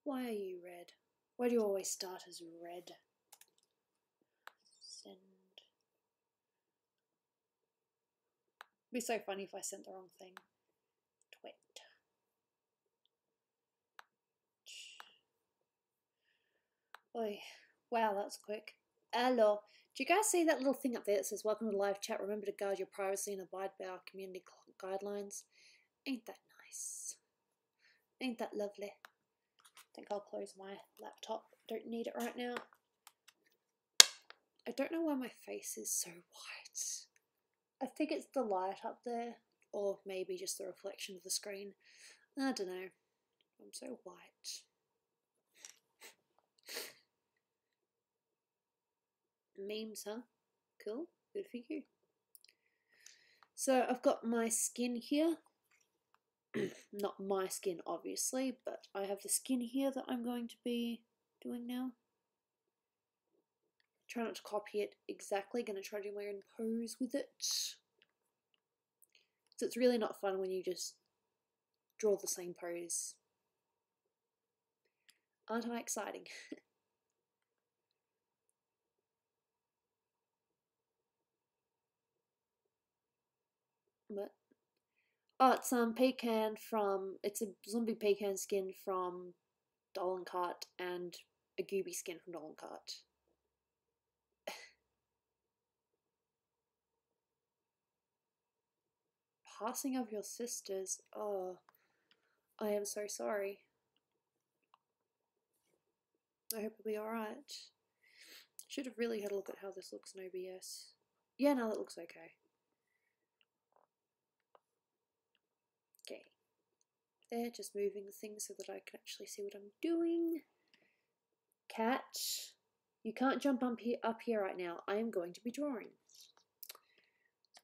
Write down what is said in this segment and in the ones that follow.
Why are you red? Why do you always start as red? Send. It'd be so funny if I sent the wrong thing. Twit. Oy. Wow, that's quick. Hello. Do you guys see that little thing up there that says welcome to the live chat? Remember to guard your privacy and abide by our community guidelines. Ain't that nice? Ain't that lovely? I think I'll close my laptop. Don't need it right now. I don't know why my face is so white. I think it's the light up there, or maybe just the reflection of the screen. I don't know. I'm so white. Memes, huh? Cool. Good for you. So I've got my skin here. Not my skin, obviously, but I have the skin here that I'm going to be doing now. Try not to copy it exactly. Gonna try to do my own pose with it. So it's really not fun when you just draw the same pose. Aren't I exciting? But oh, it's pecan from, it's a zombie pecan skin from Dolan Kart and a Gooby skin from Dolan Kart. Passing of your sisters. Oh, I am so sorry. I hope it'll be alright. Should have really had a look at how this looks in OBS. Yeah, no, that looks okay. Okay. There, just moving the things so that I can actually see what I'm doing. Cat, you can't jump up here right now. I am going to be drawing.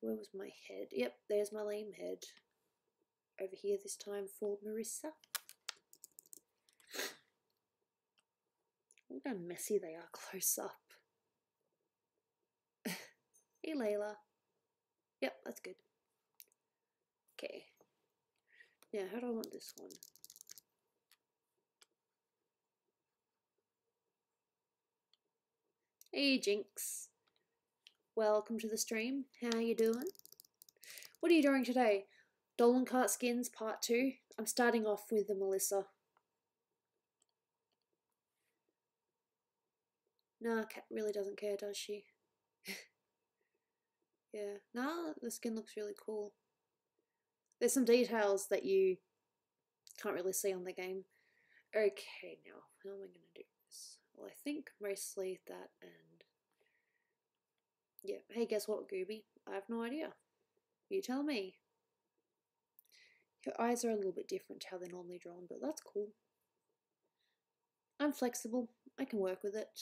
Where was my head? Yep, there's my lame head. Over here this time for Marissa. Look how messy they are close up. Hey Layla. Yep, that's good. Okay. Now, how do I want this one? Hey Jinx. Welcome to the stream. How you doing? What are you doing today? Dolan Kart Skins Part 2. I'm starting off with the Melissa. Nah, Cat really doesn't care, does she? Yeah. Nah, the skin looks really cool. There's some details that you can't really see on the game. Okay, now, how am I going to do this? Well, I think mostly that and... yeah. Hey, guess what, Gooby? I have no idea. You tell me. Your eyes are a little bit different to how they're normally drawn, but that's cool. I'm flexible. I can work with it.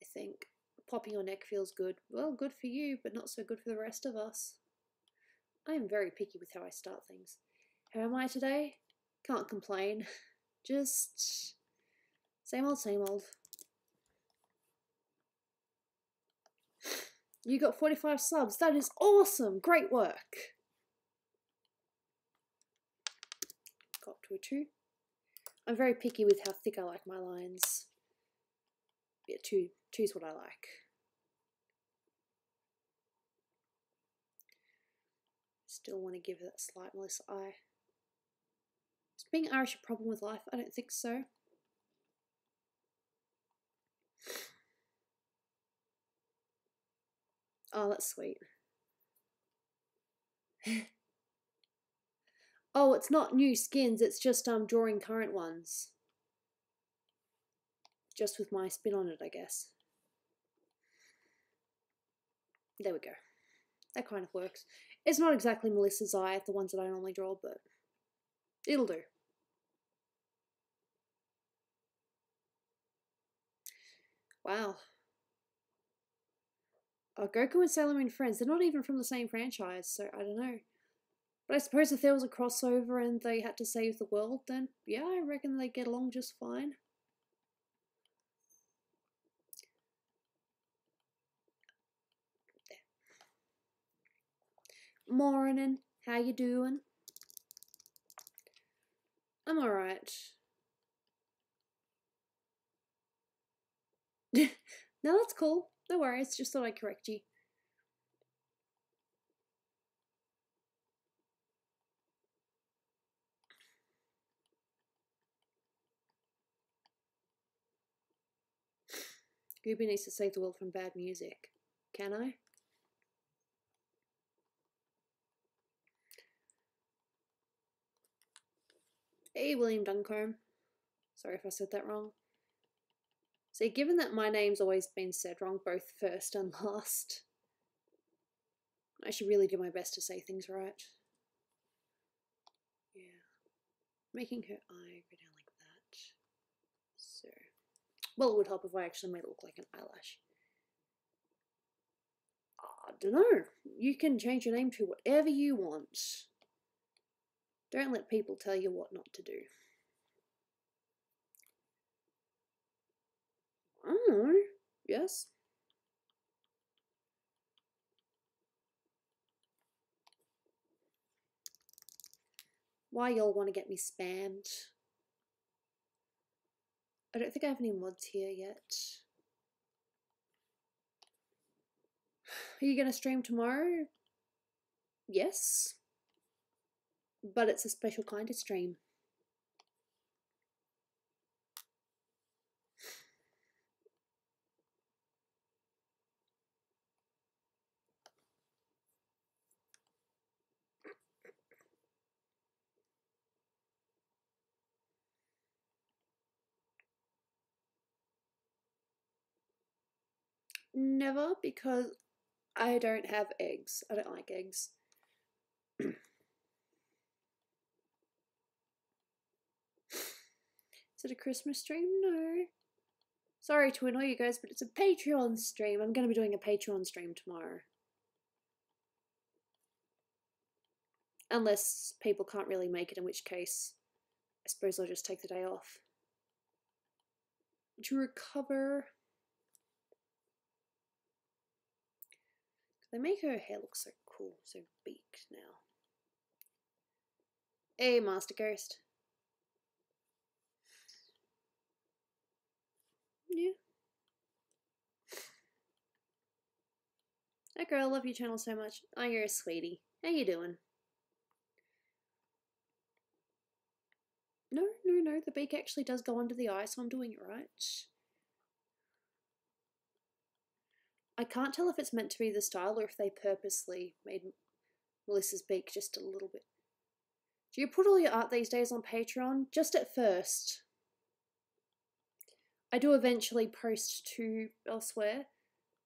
I think popping your neck feels good. Well, good for you, but not so good for the rest of us. I am very picky with how I start things. How am I today? Can't complain. Just same old, same old. You got 45 subs. That is awesome. Great work. Got up to a 2. I'm very picky with how thick I like my lines. Yeah, 2 is what I like. Still want to give that slight Melissa eye. Is being Irish a problem with life? I don't think so. Oh, that's sweet. Oh, it's not new skins, it's just drawing current ones. Just with my spin on it, I guess. There we go. That kind of works. It's not exactly Melissa's eye, the ones that I normally draw, but it'll do. Wow. Oh, Goku and Sailor Moon friends, they're not even from the same franchise, so I don't know. But I suppose if there was a crossover and they had to save the world, then yeah, I reckon they get along just fine. Morning, how you doing? I'm alright. No, that's cool. No worries, just thought I'd correct you. Gooby needs to save the world from bad music. Can I? Hey, William Duncombe. Sorry if I said that wrong. See, given that my name's always been said wrong, both first and last, I should really do my best to say things right. Yeah. Making her eye go down like that. So, well, it would help if I actually made it look like an eyelash. I don't know. You can change your name to whatever you want. Don't let people tell you what not to do. I don't know. Yes? Why y'all want to get me spammed? I don't think I have any mods here yet. Are you going to stream tomorrow? Yes. But it's a special kind of stream. Never, because I don't have eggs. I don't like eggs. Is it a Christmas stream? No. Sorry to annoy you guys, but it's a Patreon stream. I'm going to be doing a Patreon stream tomorrow. Unless people can't really make it, in which case I suppose I'll just take the day off. To recover. They make her hair look so cool, so beaked now. Hey, Master Ghost. Yeah. Hey girl, I love your channel so much. Oh, you're a sweetie. How you doing? No, the beak actually does go under the eye, so I'm doing it right. I can't tell if it's meant to be the style or if they purposely made Melissa's beak just a little bit. Do you put all your art these days on Patreon? Just at first. I do eventually post to elsewhere,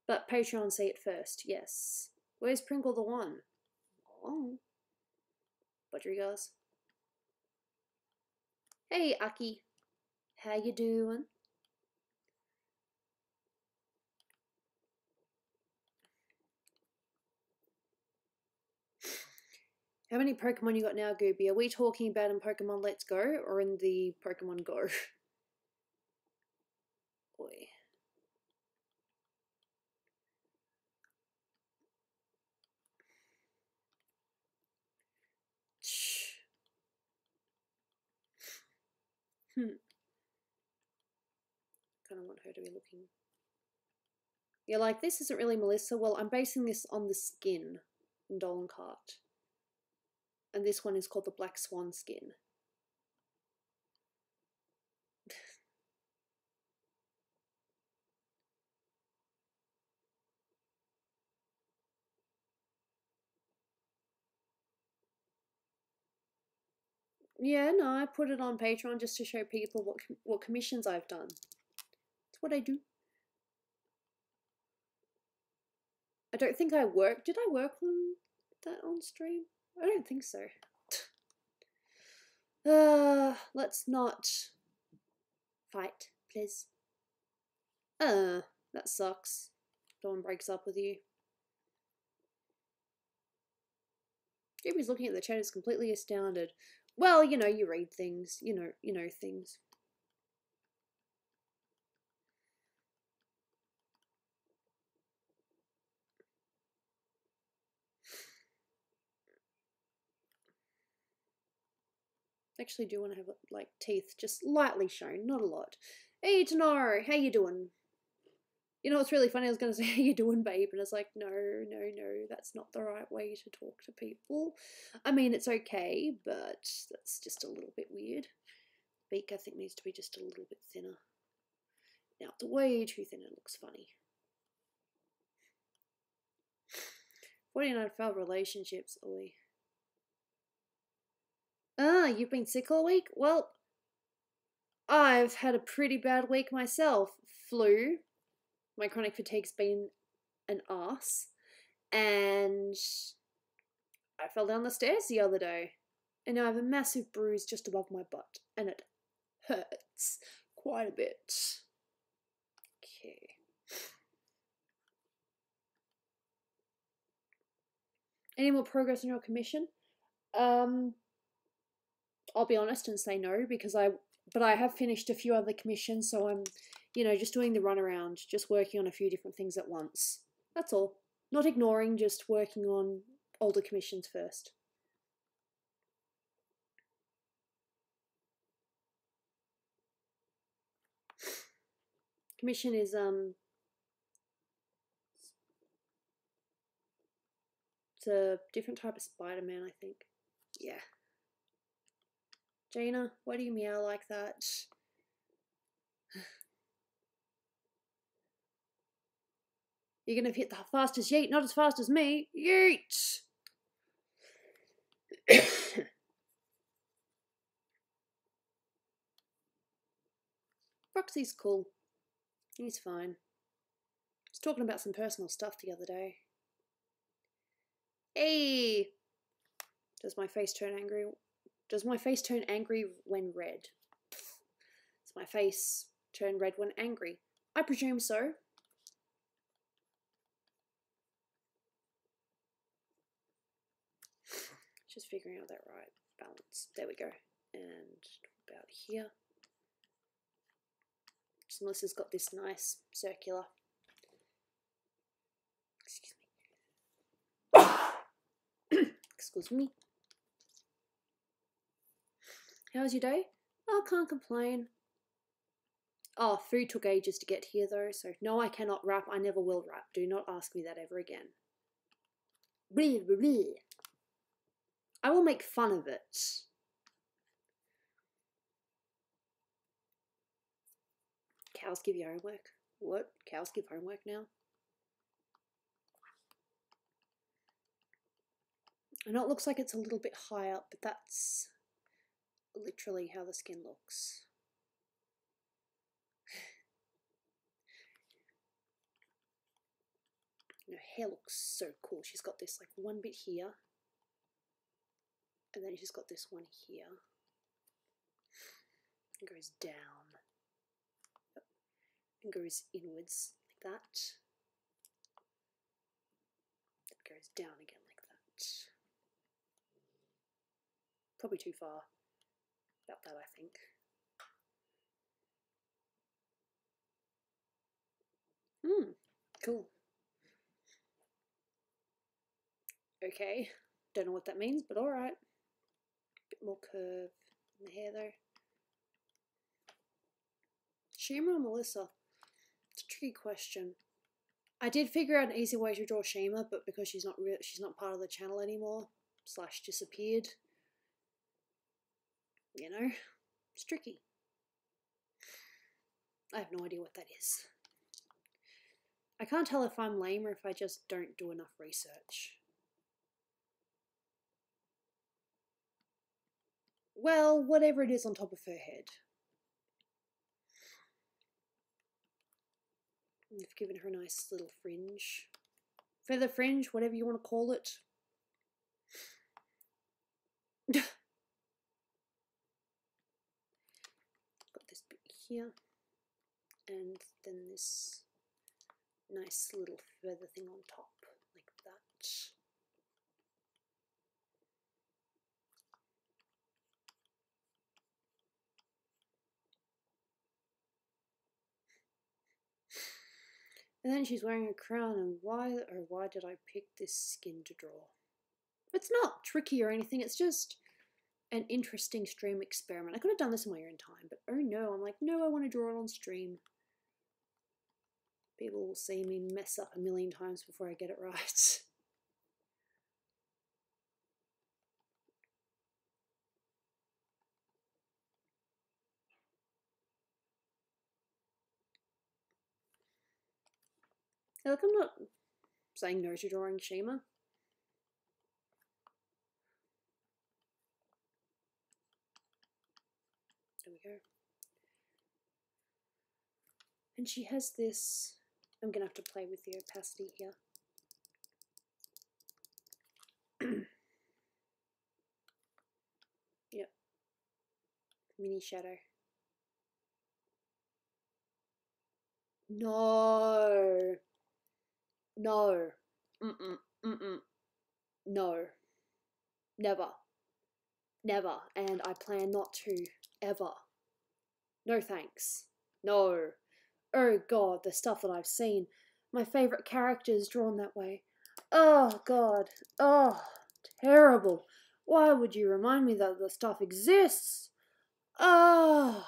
but Patreon see it first, yes. Where's Pringle the One? Oh. Budgerigars. Hey, Aki. How you doing? How many Pokemon you got now, Gooby? Are we talking about in Pokemon Let's Go or in the Pokemon Go? Boy. Kind of want her to be looking. You're like, this isn't really Melissa. Well, I'm basing this on the skin in Dolan Kart. And this one is called the Black Swan skin. Yeah, no, I put it on Patreon just to show people what commissions I've done. That's what I do. I don't think I worked. Did I work on that on stream? I don't think so. Let's not fight, please. That sucks. Dawn breaks up with you. Jamie's looking at the chat is completely astounded. Well, you know, you read things. You know things. Actually do want to have like teeth just lightly shown, not a lot. Hey Tanaro, how you doing? You know what's really funny? I was going to say, how you doing, babe? And it's like, no, that's not the right way to talk to people. I mean, it's okay, but that's just a little bit weird. Beak, I think, needs to be just a little bit thinner. Now, it's way too thin, it looks funny. 49 failed relationships, oi. Ah, you've been sick all week? Well, I've had a pretty bad week myself. Flu. My chronic fatigue's been an arse. And I fell down the stairs the other day. And now I have a massive bruise just above my butt. And it hurts quite a bit. Okay. Any more progress on your commission? I'll be honest and say no, because I have finished a few other commissions, so I'm, just doing the runaround, just working on a few different things at once. That's all. Not ignoring, just working on older commissions first. Commission is it's a different type of Spider-Man, I think. Yeah. Jaina, why do you meow like that? You're gonna hit the fastest yeet, not as fast as me. Yeet! Roxy's cool. He's fine. Just talking about some personal stuff the other day. Hey! Does my face turn angry? Does my face turn angry when red? Does my face turn red when angry? I presume so. Just figuring out that right balance. There we go. And about here. So Melissa's got this nice circular. Excuse me. Excuse me. How was your day? Oh, can't complain. Oh, food took ages to get here though, so no, I cannot rap. I never will rap. Do not ask me that ever again. Blee, blee, blee. I will make fun of it. Cows give you homework? What? Cows give homework now? I know it looks like it's a little bit high up, but that's literally how the skin looks. Her hair looks so cool. She's got this like one bit here, and then she's got this one here. It goes down. And goes inwards like that. It goes down again like that. Probably too far. About that, I think. Cool. Okay, don't know what that means, but alright. Bit more curve in the hair though. Shima or Melissa? It's a tricky question. I did figure out an easy way to draw Shima, but because she's not part of the channel anymore, / disappeared. It's tricky. I have no idea what that is. I can't tell if I'm lame or if I just don't do enough research. Well, whatever it is on top of her head. You've given her a nice little fringe. Feather fringe, whatever you want to call it. Got this bit here. And then this nice little feather thing on top, like that. And then she's wearing a crown, and why did I pick this skin to draw? It's not tricky or anything, it's just an interesting stream experiment. I could have done this in my own time, but oh no, I'm like, no, I want to draw it on stream. People will see me mess up a million times before I get it right. Hey, look, I'm not saying no to drawing Shima. There we go. And she has this, I'm going to have to play with the opacity here. Yep. Mini shadow. No. No. No. Never. Never. And I plan not to. Ever. No thanks. No. Oh god, the stuff that I've seen. My favourite characters drawn that way. Oh god. Oh, terrible. Why would you remind me that the stuff exists? Oh.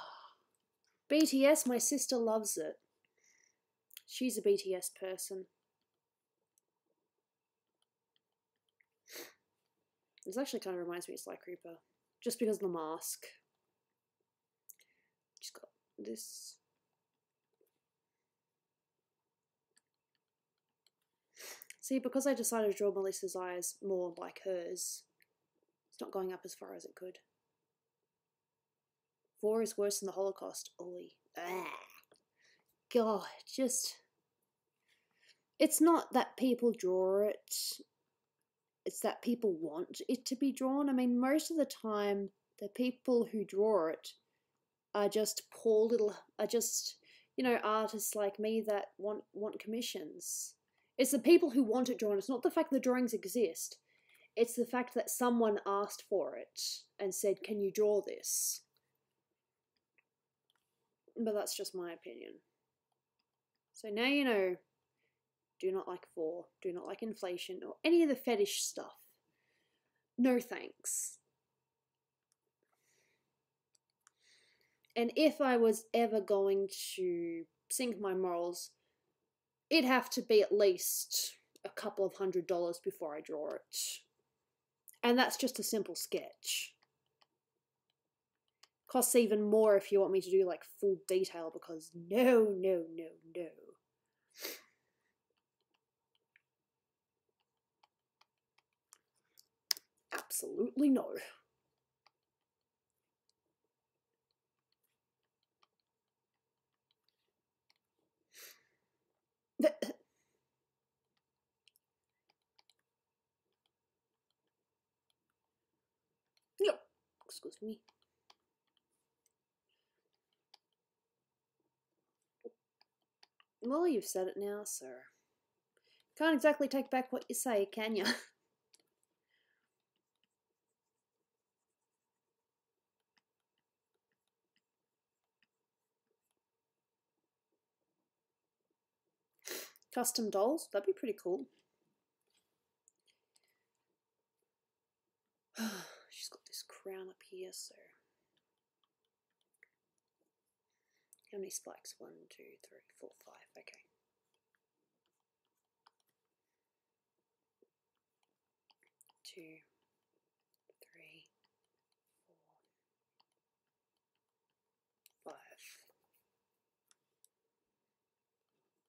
BTS, my sister loves it. She's a BTS person. This actually kind of reminds me of Sly Creeper. Just because of the mask. She's got this. See, because I decided to draw Melissa's eyes more like hers, it's not going up as far as it could. 4 is worse than the Holocaust. Ollie. God, just... It's not that people draw it. It's that people want it to be drawn. I mean, most of the time, the people who draw it are just poor little... Are just, you know, artists like me that want commissions. It's the people who want it drawn. It's not the fact the drawings exist. It's the fact that someone asked for it and said, can you draw this? But that's just my opinion. So now you know, do not like 4, do not like inflation, or any of the fetish stuff. No thanks. And if I was ever going to sink my morals, it'd have to be at least a couple of $100 before I draw it. And that's just a simple sketch. Costs even more if you want me to do like full detail, because no. Absolutely no. Yep. Excuse me. Well, you've said it now, sir. Can't exactly take back what you say, can you? Custom dolls? That'd be pretty cool. She's got this crown up here, so... How many spikes? 1, 2, 3, 4, 5. Okay. Two, 3, 4, 5.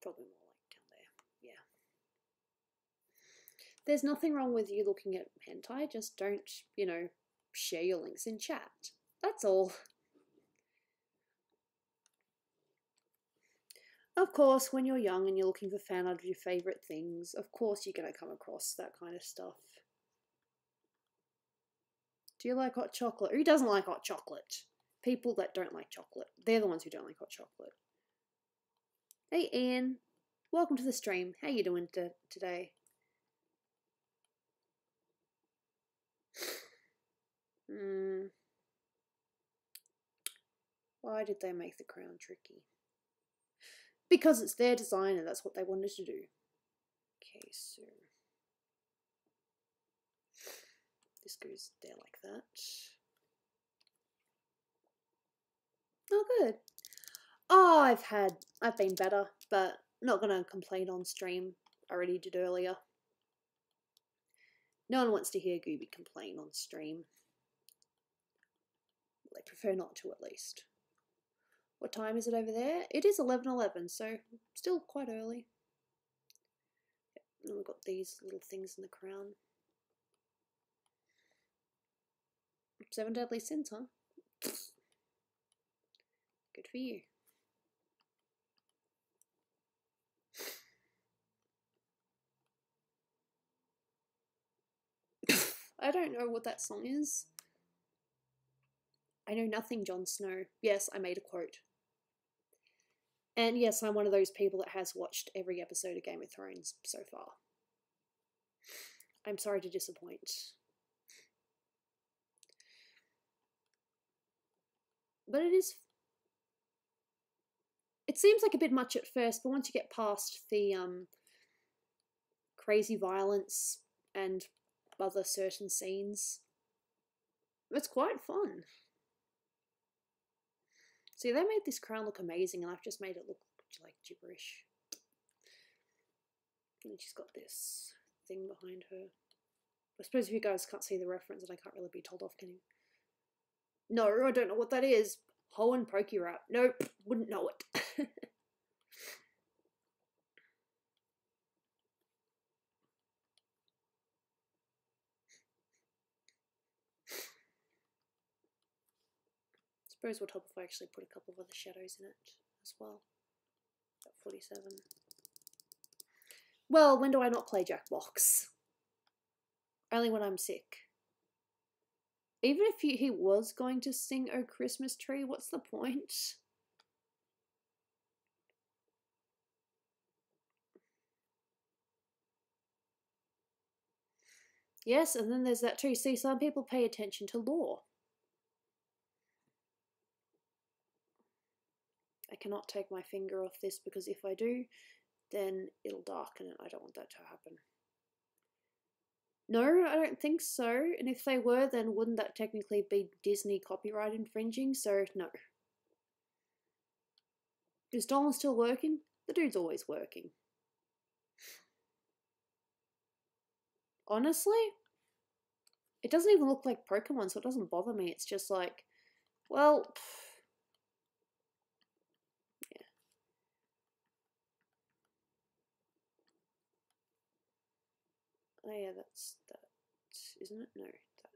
Probably more like down there. Yeah. There's nothing wrong with you looking at hentai, just don't, you know, share your links in chat. That's all. Of course, when you're young and you're looking for fan art of your favourite things, of course you're going to come across that kind of stuff. Do you like hot chocolate? Who doesn't like hot chocolate? People that don't like chocolate. They're the ones who don't like hot chocolate. Hey Ian, welcome to the stream. How you doing today? Why did they make the crown tricky? Because it's their design and that's what they wanted to do. Okay, so this goes there like that. Oh, good. Oh, I've been better, but not gonna complain on stream. I already did earlier. No one wants to hear Gooby complain on stream. They prefer not to, at least. What time is it over there? It is 11:11, so still quite early. And we've got these little things in the crown. 7 deadly sins, huh? Good for you. I don't know what that song is. I know nothing, Jon Snow. Yes, I made a quote. And yes, I'm one of those people that has watched every episode of Game of Thrones so far. I'm sorry to disappoint. But it seems like a bit much at first, but once you get past the crazy violence and other certain scenes, it's quite fun. See, they made this crown look amazing, and I've just made it look like gibberish. And she's got this thing behind her. I suppose if you guys can't see the reference, and I can't really be told off, can you? No, I don't know what that is. Ho and Pokey Rap. Nope, wouldn't know it. Suppose we'll help if I actually put a couple of other shadows in it as well. At 47. Well, when do I not play Jackbox? Only when I'm sick. Even if he was going to sing "Oh Christmas Tree," what's the point? Yes, and then there's that too. See, some people pay attention to lore. I cannot take my finger off this because if I do, then it'll darken it. I don't want that to happen. No, I don't think so. And if they were, then wouldn't that technically be Disney copyright infringing? So, no. Is Dolan still working? The dude's always working. Honestly, it doesn't even look like Pokemon, so it doesn't bother me. It's just like, well, yeah. Oh yeah, that's that, isn't it? No, that.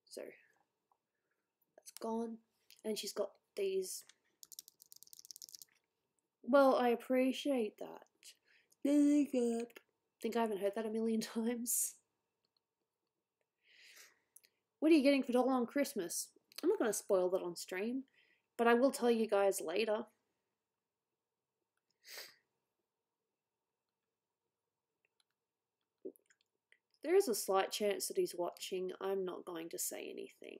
So, that's gone. And she's got these. Well, I appreciate that. I think I haven't heard that a million times. What are you getting for Dolan on Christmas? I'm not going to spoil that on stream, but I will tell you guys later. There is a slight chance that he's watching. I'm not going to say anything.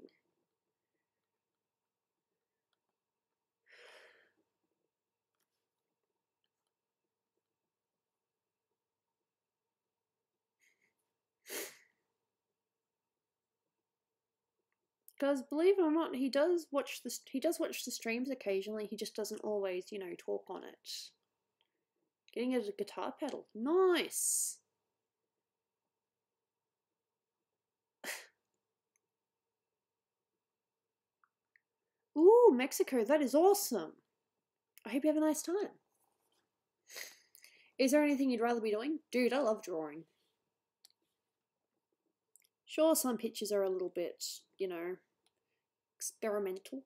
Because believe it or not, he does watch the streams occasionally. He just doesn't always, you know, talk on it. Getting a guitar pedal. Nice. Ooh, Mexico. That is awesome. I hope you have a nice time. Is there anything you'd rather be doing? Dude, I love drawing. Sure, some pictures are a little bit, you know, experimental.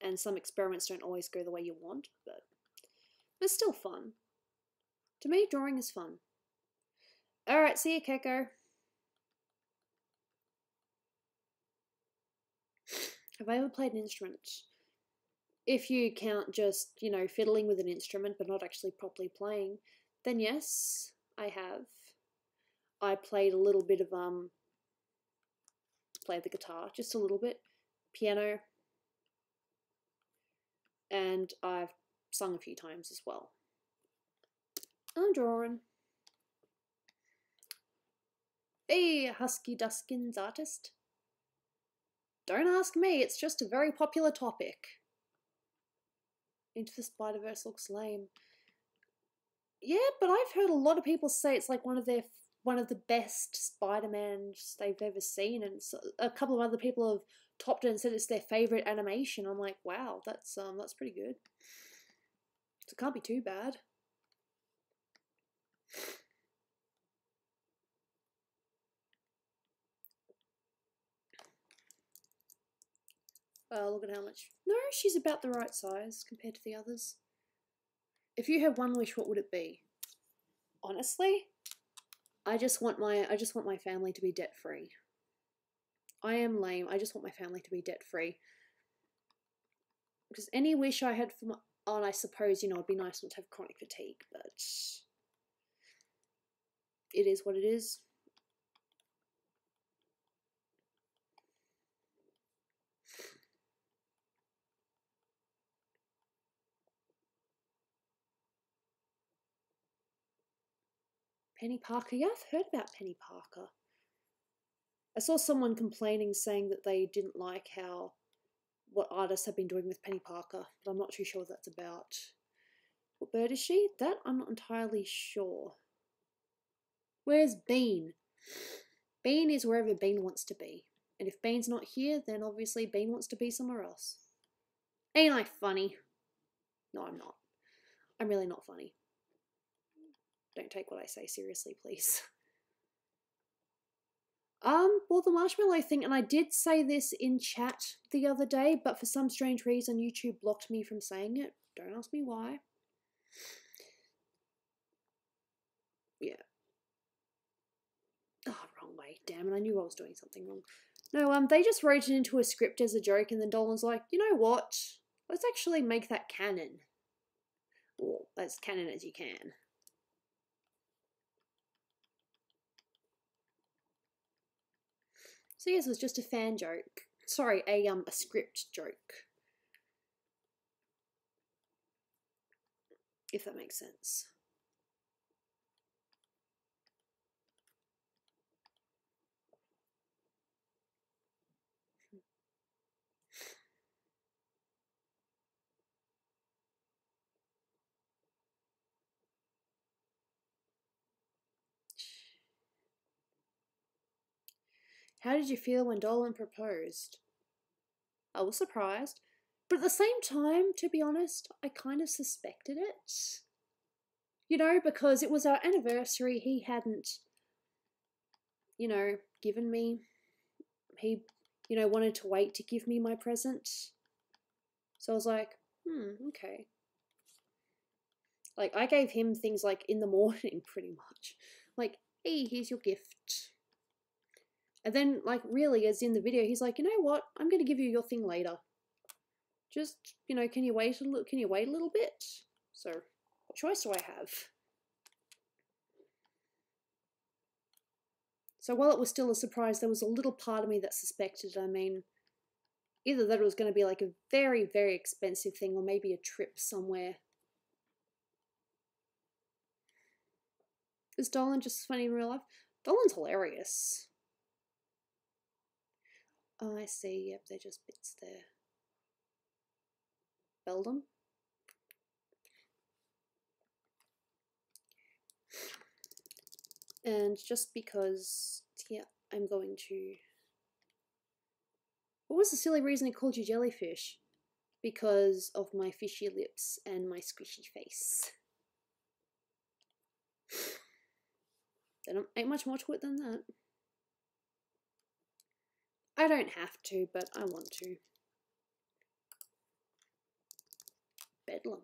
And some experiments don't always go the way you want, but it's still fun. To me, drawing is fun. Alright, see you, Keko. Have I ever played an instrument? If you count just, you know, fiddling with an instrument but not actually properly playing, then yes, I have. I played a little bit of, played the guitar, just a little bit, piano, and I've sung a few times as well. I'm drawing. Hey, Husky Duskin's artist. Don't ask me, it's just a very popular topic. Into the Spider-Verse looks lame. Yeah, but I've heard a lot of people say it's like one of the best Spider-Mans they've ever seen, and a couple of other people have topped it and said it's their favorite animation. I'm like, wow, that's pretty good. So it can't be too bad. Look at how much. No, she's about the right size compared to the others. If you had one wish, what would it be? Honestly, I just want my family to be debt free. I am lame. I just want my family to be debt free. Because any wish I had for my, oh, I suppose, you know, it'd be nice not to have chronic fatigue, but it is what it is. Penny Parker. Yeah, I've heard about Penny Parker. I saw someone complaining, saying that they didn't like what artists have been doing with Penny Parker, but I'm not too sure what that's about. What bird is she? That I'm not entirely sure. Where's Bean? Bean is wherever Bean wants to be. And if Bean's not here, then obviously Bean wants to be somewhere else. Ain't I funny? No, I'm not. I'm really not funny. Don't take what I say seriously, please. Well, the marshmallow thing, and I did say this in chat the other day, but for some strange reason, YouTube blocked me from saying it. Don't ask me why. Yeah. Oh, wrong way. Damn it, I knew I was doing something wrong. No, they just wrote it into a script as a joke, and then Dolan's like, you know what? Let's actually make that canon. Or as canon as you can. So yes, it was just a fan joke. Sorry, a script joke. If that makes sense. How did you feel when Dolan proposed? I was surprised, but at the same time, to be honest, I kind of suspected it. You know, because it was our anniversary, he hadn't, you know, given me, he, you know, wanted to wait to give me my present. So I was like, okay. Like, I gave him things like in the morning, pretty much. Like, hey, here's your gift. And then, like, really, as in the video, he's like, you know what? I'm going to give you your thing later. Just, you know, can you wait a little bit? So, what choice do I have? So while it was still a surprise, there was a little part of me that suspected, I mean, either that it was going to be like a very, very expensive thing, or maybe a trip somewhere. Is Dolan just funny in real life? Dolan's hilarious. Oh, I see. Yep, they're just bits there. Beldam. And just because, yeah, I'm going to... What was the silly reason he called you jellyfish? Because of my fishy lips and my squishy face. There ain't much more to it than that. I don't have to, but I want to. Bedlam.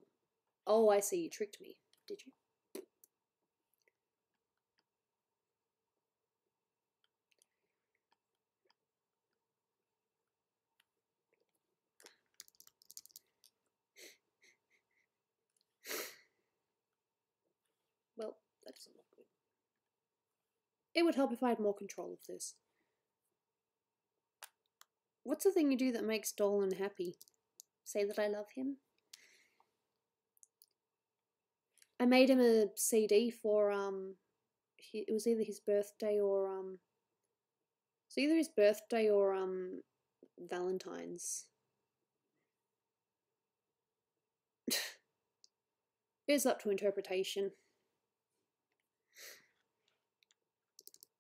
Oh, I see, you tricked me, did you? Well, that's not good. It would help if I had more control of this. What's the thing you do that makes Dolan happy? Say that I love him? I made him a CD for, it was either his birthday or, so either his birthday or, Valentine's. It's up to interpretation.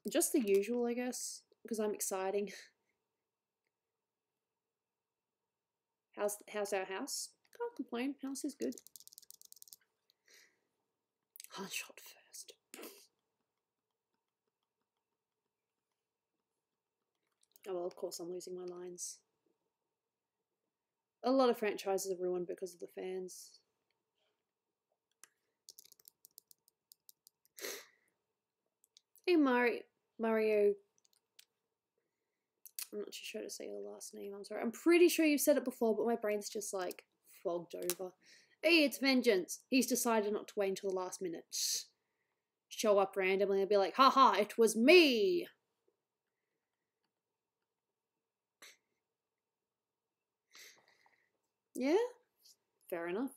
Just the usual, I guess, because I'm exciting. How's our house? Can't complain. House is good. One shot first. Oh well, of course I'm losing my lines. A lot of franchises are ruined because of the fans. Hey Mario. I'm not too sure to say your last name, I'm sorry. I'm pretty sure you've said it before, but my brain's just like fogged over. Hey, it's Vengeance. He's decided not to wait until the last minute. Show up randomly and be like, haha, it was me! Yeah, fair enough.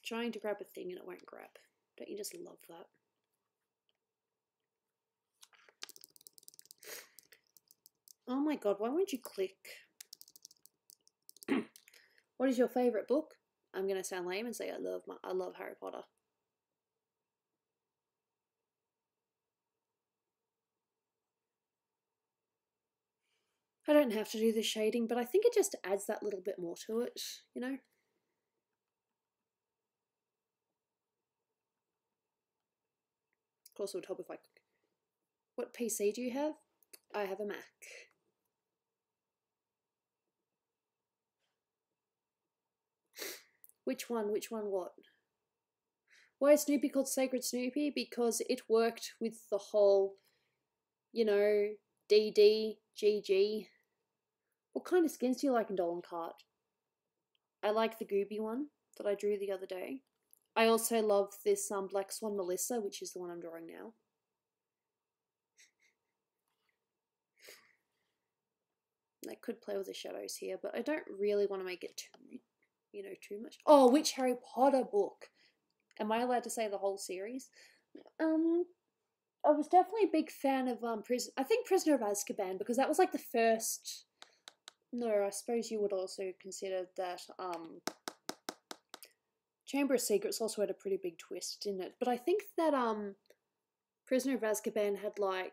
Trying to grab a thing and it won't grab. Don't you just love that? Oh my god, why won't you click? What is your favourite book? I'm gonna sound lame and say I love Harry Potter. I don't have to do the shading, but I think it just adds that little bit more to it, you know? Of course, it would help if I... What PC do you have? I have a Mac. Which one? Which one what? Why is Snoopy called Sacred Snoopy? Because it worked with the whole, you know, DD, GG. What kind of skins do you like in Dolan Kart? I like the Gooby one that I drew the other day. I also love this Black Swan Melissa, which is the one I'm drawing now. I could play with the shadows here, but I don't really want to make it too, you know, too much. Oh, which Harry Potter book? Am I allowed to say the whole series? I was definitely a big fan of I think Prisoner of Azkaban, because that was like the first. No, I suppose you would also consider that Chamber of Secrets also had a pretty big twist in it. But I think that Prisoner of Azkaban had like,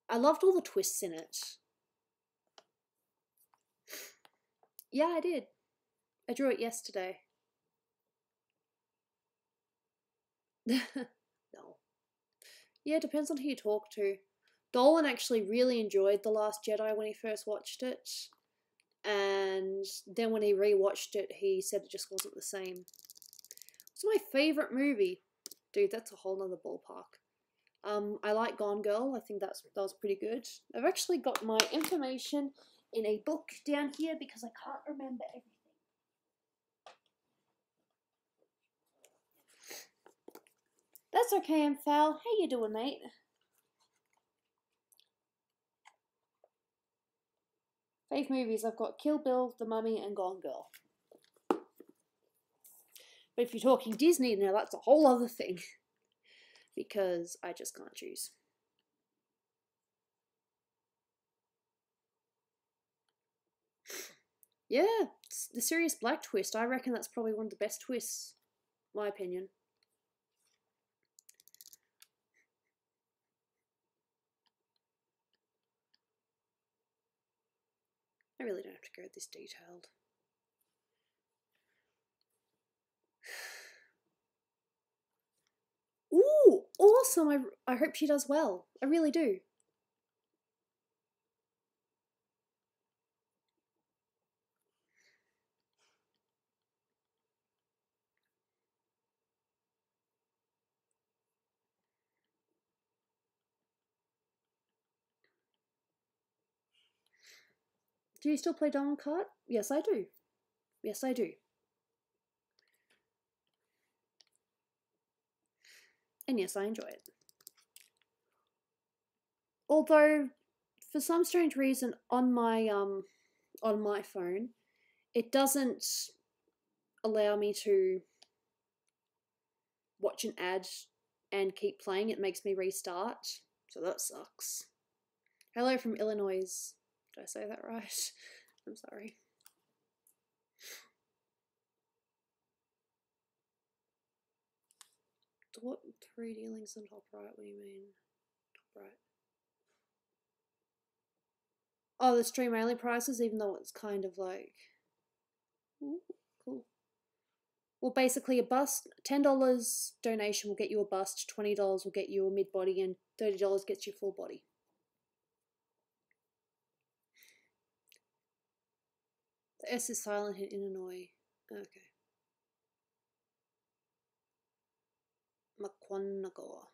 I loved all the twists in it. Yeah, I did. I drew it yesterday. No. Yeah, it depends on who you talk to. Dolan actually really enjoyed The Last Jedi when he first watched it. And then when he rewatched it, he said it just wasn't the same. It's my favourite movie. Dude, that's a whole nother ballpark. I like Gone Girl. I think that was pretty good. I've actually got my information in a book down here because I can't remember everything. That's okay, I'm Foul. How you doing, mate? Fave movies, I've got Kill Bill, The Mummy, and Gone Girl. But if you're talking Disney, now that's a whole other thing. Because I just can't choose. Yeah, the Sirius Black twist. I reckon that's probably one of the best twists, my opinion. I really don't have to go this detailed. Ooh, awesome! I hope she does well. I really do. Do you still play Dolan Kart? Yes, I do. Yes, I do. And yes, I enjoy it. Although, for some strange reason, on my phone, it doesn't allow me to watch an ad and keep playing. It makes me restart, so that sucks. Hello from Illinois. Did I say that right? I'm sorry. What 3D links on top right? What do you mean? Top right. Oh, the stream only prices, even though it's kind of like, ooh, cool. Well, basically a bust, $10 donation will get you a bust, $20 will get you a mid body, and $30 gets you full body. The S is silent in Illinois. Okay. Makwanagoa.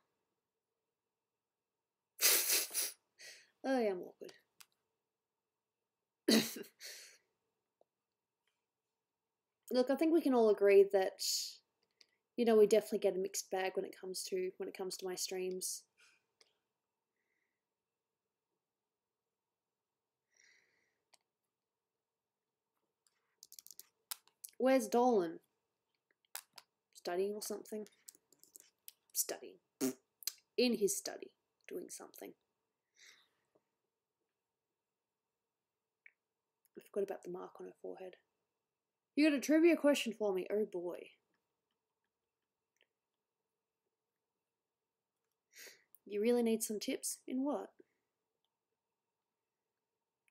Oh yeah, I'm awkward. Look, I think we can all agree that, you know, we definitely get a mixed bag when it comes to my streams. Where's Dolan? Studying or something? Studying. In his study, doing something. I forgot about the mark on her forehead. You got a trivia question for me? Oh boy. You really need some tips? In what?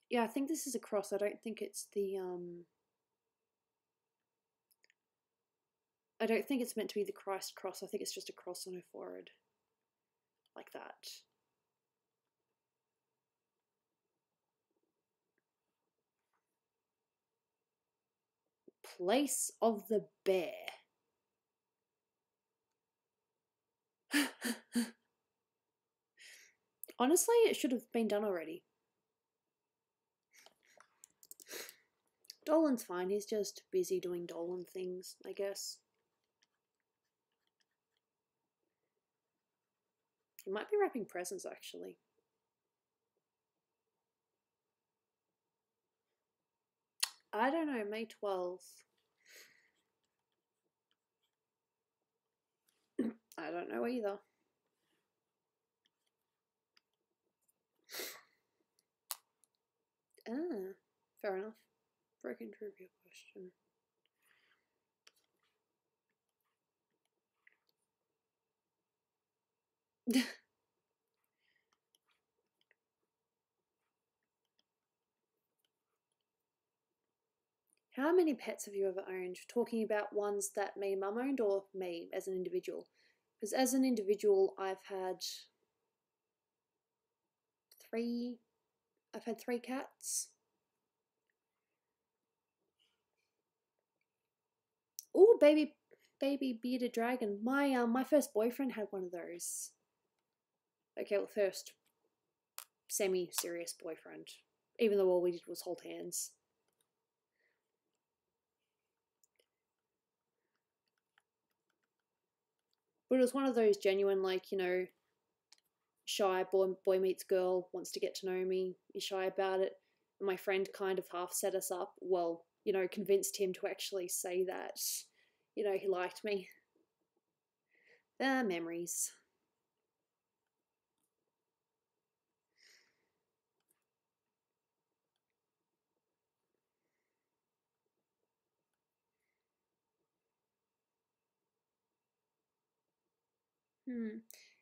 Yeah, I think this is a cross. I don't think it's the, I don't think it's meant to be the Christ cross. I think it's just a cross on her forehead. Like that. Place of the bear. Honestly, it should have been done already. Dolan's fine, he's just busy doing Dolan things, I guess. He might be wrapping presents, actually. I don't know, May 12th. I don't know either. Ah, fair enough. Broken trivia question. How many pets have you ever owned? Talking about ones that me and mum owned, or me as an individual? Because as an individual, I've had three cats. Oh, baby bearded dragon. My first boyfriend had one of those. Okay, well, first semi-serious boyfriend. Even though all we did was hold hands. But it was one of those genuine, like, you know, shy boy meets girl, wants to get to know me, is shy about it. And my friend kind of half set us up. Well, you know, convinced him to actually say that, you know, he liked me. Memories.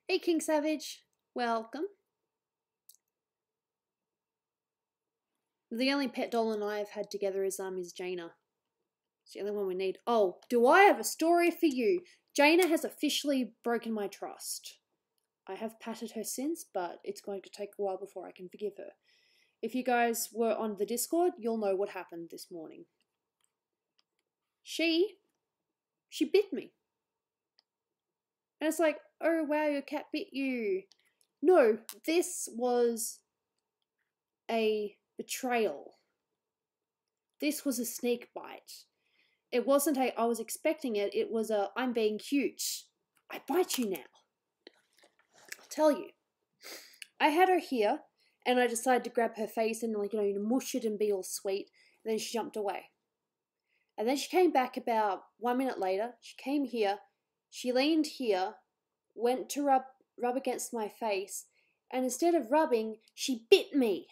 Hey, King Savage. Welcome. The only pet Dolan and I have had together is Jaina. It's the only one we need. Oh, do I have a story for you? Jaina has officially broken my trust. I have patted her since, but it's going to take a while before I can forgive her. If you guys were on the Discord, you'll know what happened this morning. She bit me. And it's like, oh wow, your cat bit you. No, this was a betrayal. This was a snake bite. It wasn't a, I was expecting it, it was a, I'm being cute. I bite you now. I'll tell you. I had her here, and I decided to grab her face and, like, you know, mush it and be all sweet. And then she jumped away. And then she came back about 1 minute later. She came here, she leaned here, went to rub against my face, and instead of rubbing, she bit me.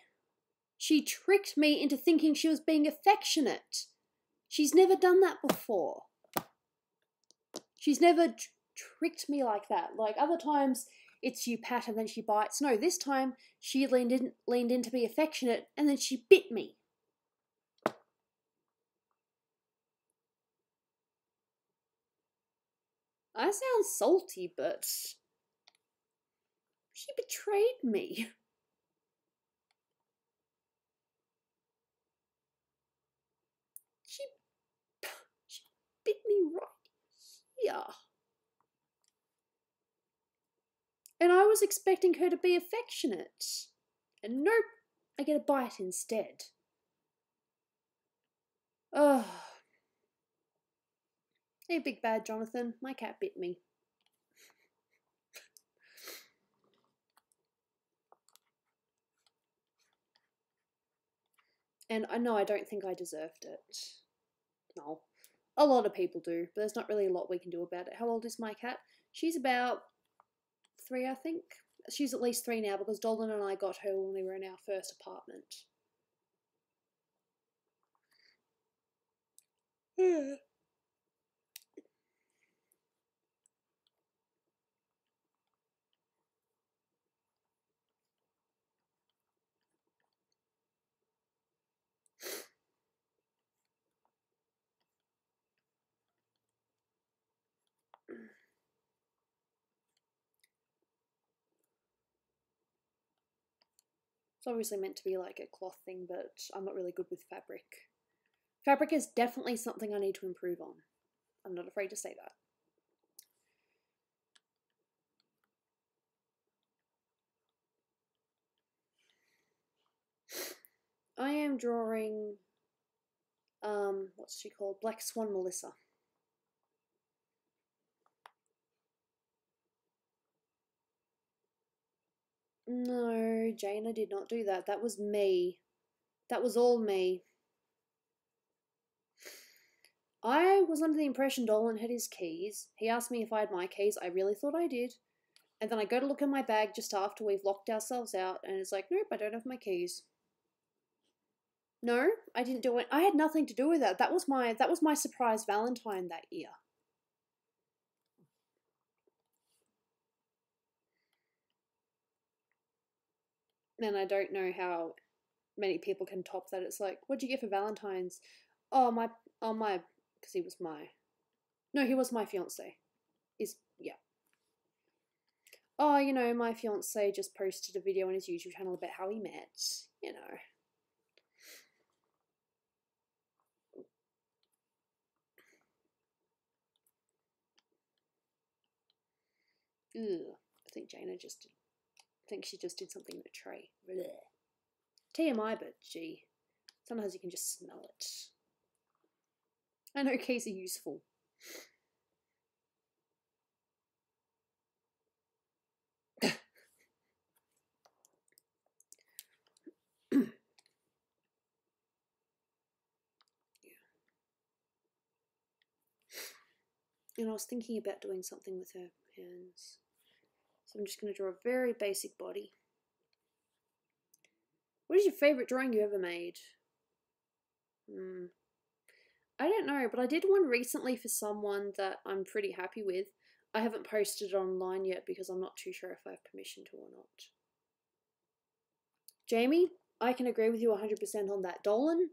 She tricked me into thinking she was being affectionate. She's never done that before. She's never tricked me like that. Like other times it's you pat and then she bites. No, this time she leaned in to be affectionate and then she bit me. I sound salty, but she betrayed me. She bit me right here. And I was expecting her to be affectionate. And nope, I get a bite instead. Ugh. Hey, big bad Jonathan, my cat bit me. And I know I don't think I deserved it. No. A lot of people do, but there's not really a lot we can do about it. How old is my cat? She's about 3, I think. She's at least 3 now because Dolan and I got her when we were in our first apartment. Yeah. It's obviously meant to be like a cloth thing, but I'm not really good with fabric. Fabric is definitely something I need to improve on. I'm not afraid to say that. I am drawing, what's she called? Black Swan Melissa. No, Jane, I did not do that. That was me. That was all me. I was under the impression Dolan had his keys. He asked me if I had my keys. I really thought I did. And then I go to look in my bag just after we've locked ourselves out, and it's like, nope, I don't have my keys. No, I didn't do it. I had nothing to do with that. That was my surprise Valentine that year. And I don't know how many people can top that. It's like, what'd you get for Valentine's? Oh my, because he was my, no, he was my fiance. Yeah. Oh, you know, my fiance just posted a video on his YouTube channel about how he met. You know. Ugh. I think she just did something in a tray. Blech. TMI, but gee, sometimes you can just smell it. I know keys are useful. And I was thinking about doing something with her hands. So I'm just going to draw a very basic body. What is your favourite drawing you ever made? I don't know, but I did one recently for someone that I'm pretty happy with. I haven't posted it online yet because I'm not too sure if I have permission to or not. Jamie, I can agree with you 100% on that. Dolan,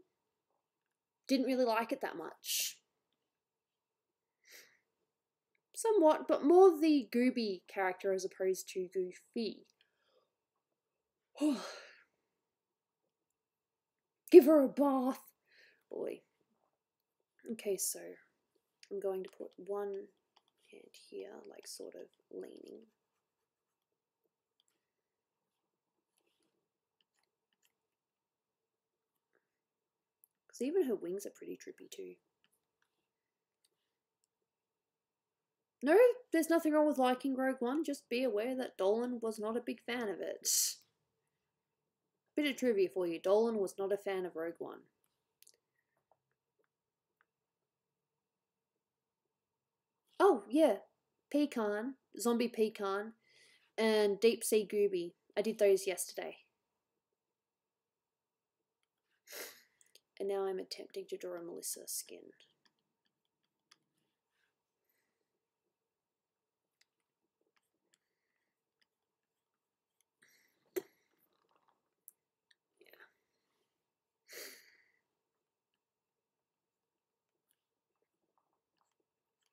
didn't really like it that much. Somewhat, but more the Gooby character as opposed to Goofy. Give her a bath. Boy. Okay, so I'm going to put one hand here, like sort of leaning. Because even her wings are pretty trippy too. No, there's nothing wrong with liking Rogue One, just be aware that Dolan was not a big fan of it. Bit of trivia for you, Dolan was not a fan of Rogue One. Oh, yeah, Pecan, Zombie Pecan, and Deep Sea Gooby. I did those yesterday. And now I'm attempting to draw a Melissa skin.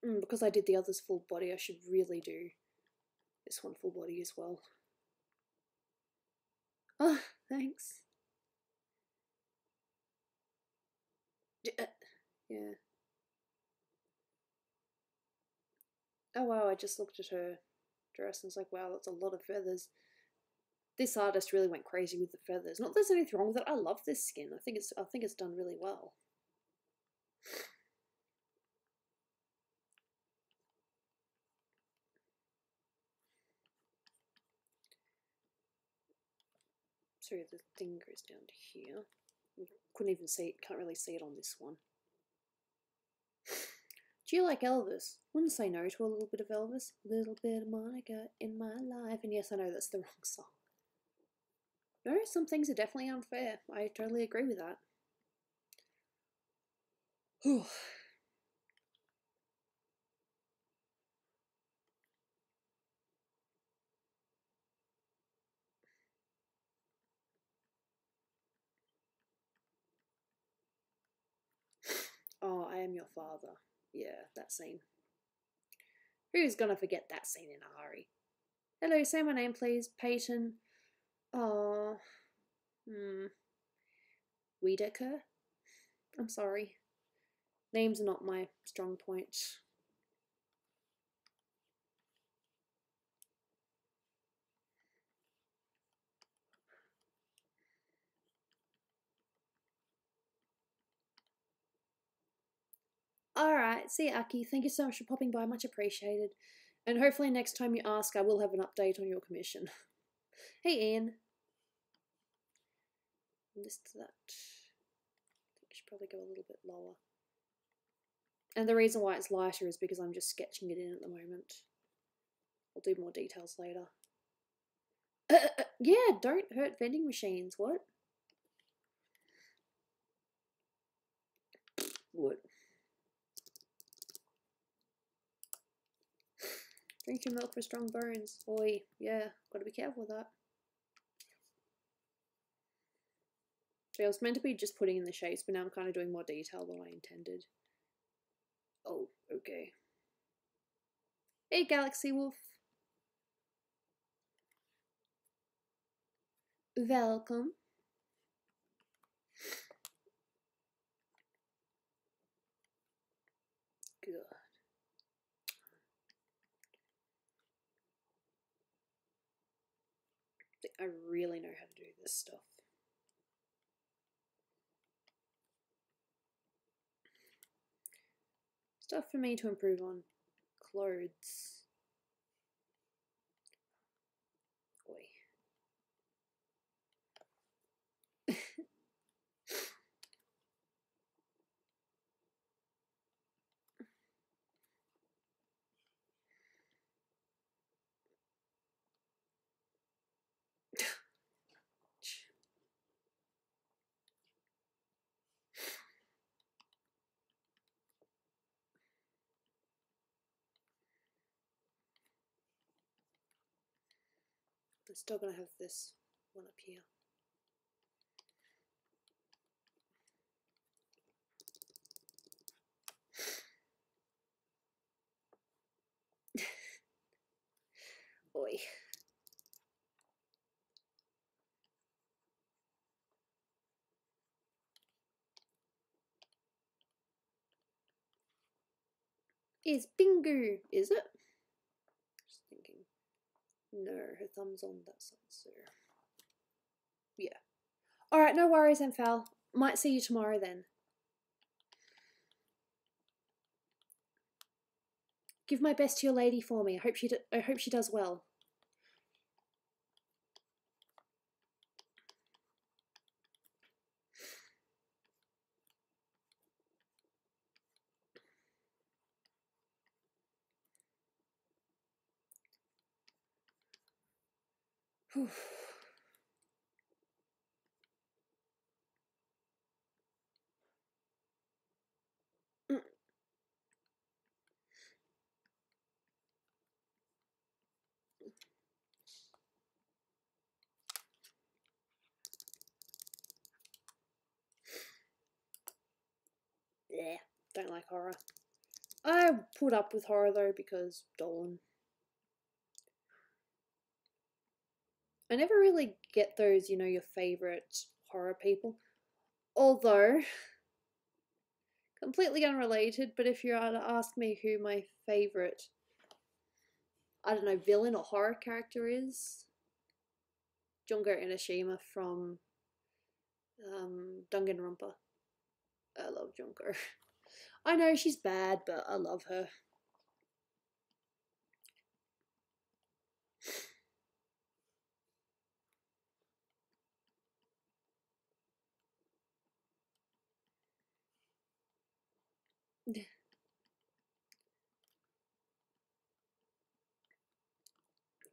Because I did the others full body, I should really do this one full body as well. Oh, thanks. Yeah. Oh wow, I just looked at her dress and was like, wow, that's a lot of feathers. This artist really went crazy with the feathers. Not that there's anything wrong with it. I love this skin. I think it's done really well. Sorry, the thing goes down to here. Couldn't even see it. Can't really see it on this one. Do you like Elvis? Wouldn't say no to a little bit of Elvis. A little bit of Monica in my life. And yes, I know that's the wrong song. No, some things are definitely unfair. I totally agree with that. Whew. Oh, I am your father. Yeah, that scene. Who's gonna forget that scene in a hurry? Hello, say my name, please. Peyton. Oh. Wiedeker? I'm sorry. Names are not my strong point. Alright, see you, Aki. Thank you so much for popping by. Much appreciated. And hopefully next time you ask, I will have an update on your commission. Hey, Ian. List that. I think I should probably go a little bit lower. And the reason why it's lighter is because I'm just sketching it in at the moment. I'll do more details later. Yeah, don't hurt vending machines. What? What? Drink your milk for strong bones. Oi, yeah, gotta be careful with that. So I was meant to be just putting in the shapes, but now I'm kind of doing more detail than I intended. Oh, okay. Hey, Galaxy Wolf. Welcome. Good. I really know how to do this stuff. Stuff for me to improve on. Clothes. Oi. I'm still gonna have this one up here. Oi. Is Bingo, is it? Just thinking. No, her thumb's on that side, so yeah. Alright, no worries, Enfal. Might see you tomorrow then. Give my best to your lady for me. I hope she does well. Whew. Yeah, don't like horror. I put up with horror though because Dolan. I never really get those, you know, your favourite horror people. Although, completely unrelated, but if you are to ask me who my favourite, I don't know, villain or horror character is, Junko Enoshima from Danganronpa. I love Junko. I know she's bad, but I love her.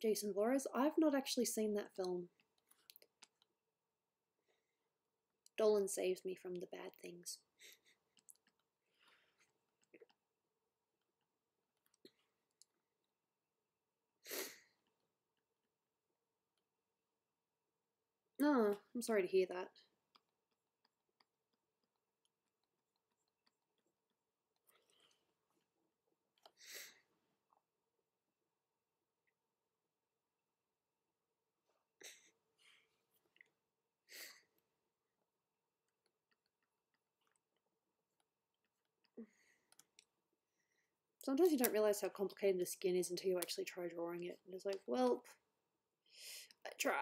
Jason Voorhees? I've not actually seen that film. Dolan saves me from the bad things. Oh, I'm sorry to hear that. Sometimes you don't realise how complicated the skin is until you actually try drawing it. And it's like, well, I tried.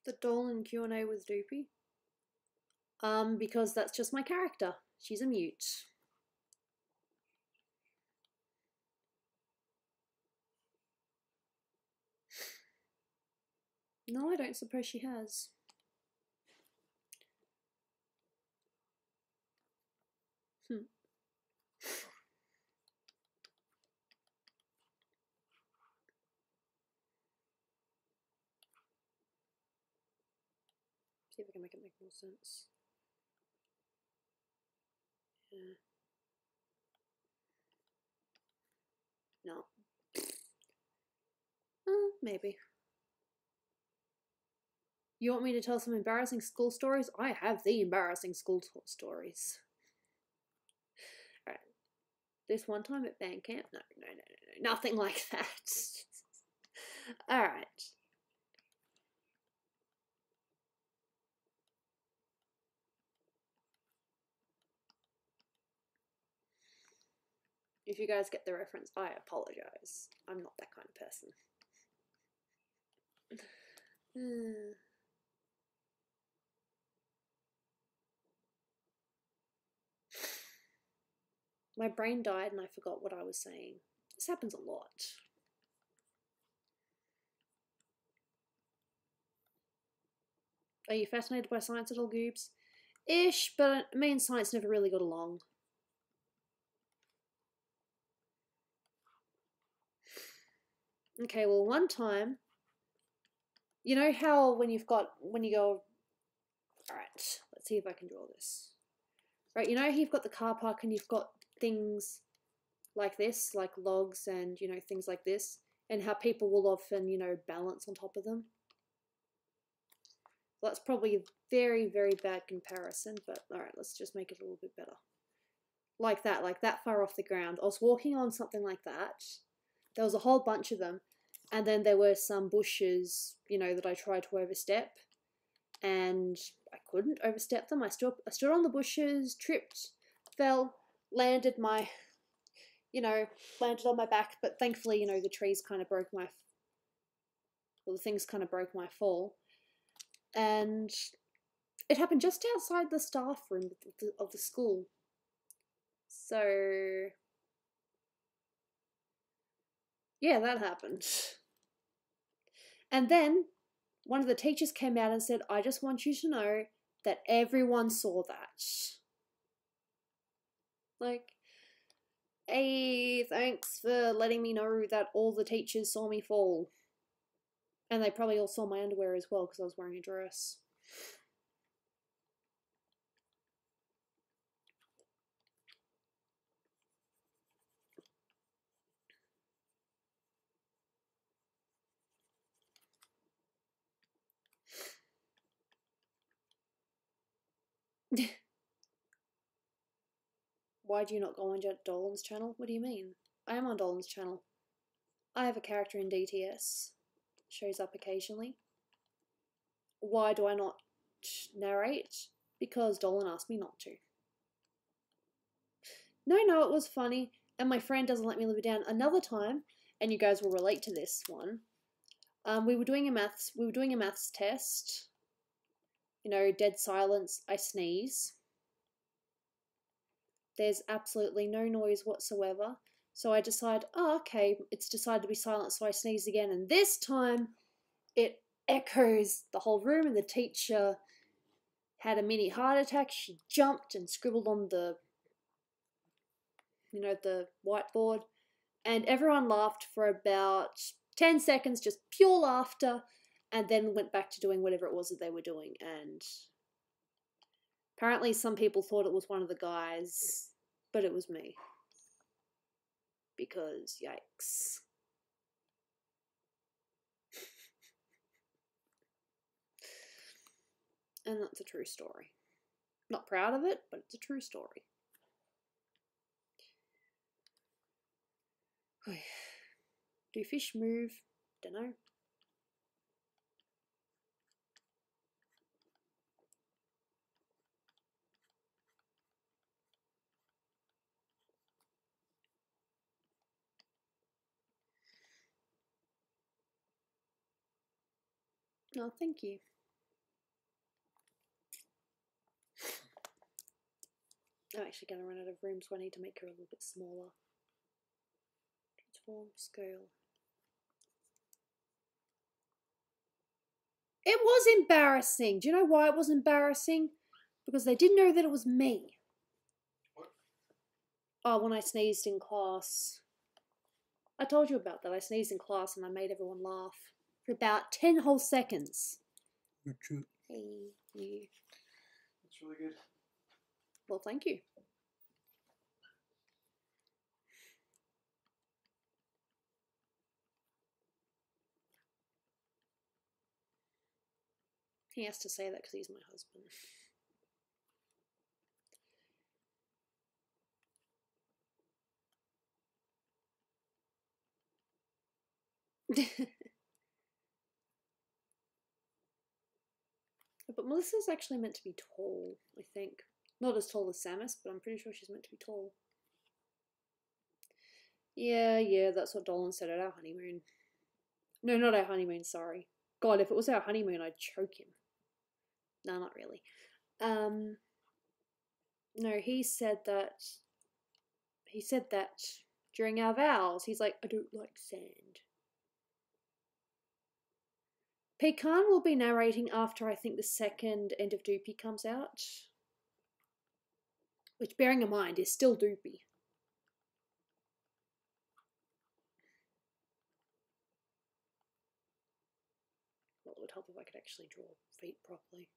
The Dolan Q&A with Doopy? Because that's just my character. She's a mute. No, I don't suppose she has. See if I can make it make more sense. Yeah. No. Maybe. You want me to tell some embarrassing school stories? I have the embarrassing school stories. Alright. This one time at band camp? No. Nothing like that. Alright. If you guys get the reference, I apologize. I'm not that kind of person. My brain died and I forgot what I was saying. This happens a lot. Are you fascinated by science at all, Goobs? Ish, but me and science never really got along. Okay, well, one time, you know how when you go, alright, let's see if I can draw this. Right, you know how you've got the car park and you've got things like this, like logs and, you know, things like this, and how people will often, you know, balance on top of them? Well, that's probably a very, very bad comparison, but alright, let's just make it a little bit better. Like that far off the ground. I was walking on something like that. There was a whole bunch of them, and then there were some bushes, you know, that I tried to overstep, and I couldn't overstep them. I stood on the bushes, tripped, fell, landed on my back, but thankfully, you know, the things kind of broke my fall. And it happened just outside the staff room of the school. So, yeah, that happened. And then one of the teachers came out and said, I just want you to know that everyone saw that. Like, hey, thanks for letting me know that all the teachers saw me fall. And they probably all saw my underwear as well because I was wearing a dress. Why do you not go on Dolan's channel? What do you mean? I am on Dolan's channel. I have a character in DTS. Shows up occasionally. Why do I not narrate? Because Dolan asked me not to. No, it was funny, and my friend doesn't let me live it down. Another time, and you guys will relate to this one. We were doing a maths test. You know, dead silence. I sneeze. There's absolutely no noise whatsoever. So I decide, oh, okay, it's decided to be silent, so I sneeze again. And this time, it echoes the whole room, and the teacher had a mini heart attack. She jumped and scribbled on the, the whiteboard. And everyone laughed for about 10 seconds, just pure laughter, and then went back to doing whatever it was that they were doing. And apparently some people thought it was one of the guys, but it was me. Because, yikes. And that's a true story. Not proud of it, but it's a true story. Do fish move? Dunno. Oh, thank you. I'm actually going to run out of room, so I need to make her a little bit smaller. Transform, scale. It was embarrassing. Do you know why it was embarrassing? Because they didn't know that it was me. What? Oh, when I sneezed in class. I told you about that. I sneezed in class and I made everyone laugh for about 10 whole seconds. You're true. Hey, you. That's really good. Well, thank you. He has to say that because he's my husband. But Melissa's actually meant to be tall, I think. Not as tall as Samus, but I'm pretty sure she's meant to be tall. Yeah, that's what Dolan said at our honeymoon. No, not our honeymoon, sorry. God, if it was our honeymoon, I'd choke him. No, not really. No, he said that during our vows. He's like, I don't like sand. Pecan will be narrating after I think the second End of Doopy comes out. Which, bearing in mind, is still Doopy. Well, it would help if I could actually draw feet properly.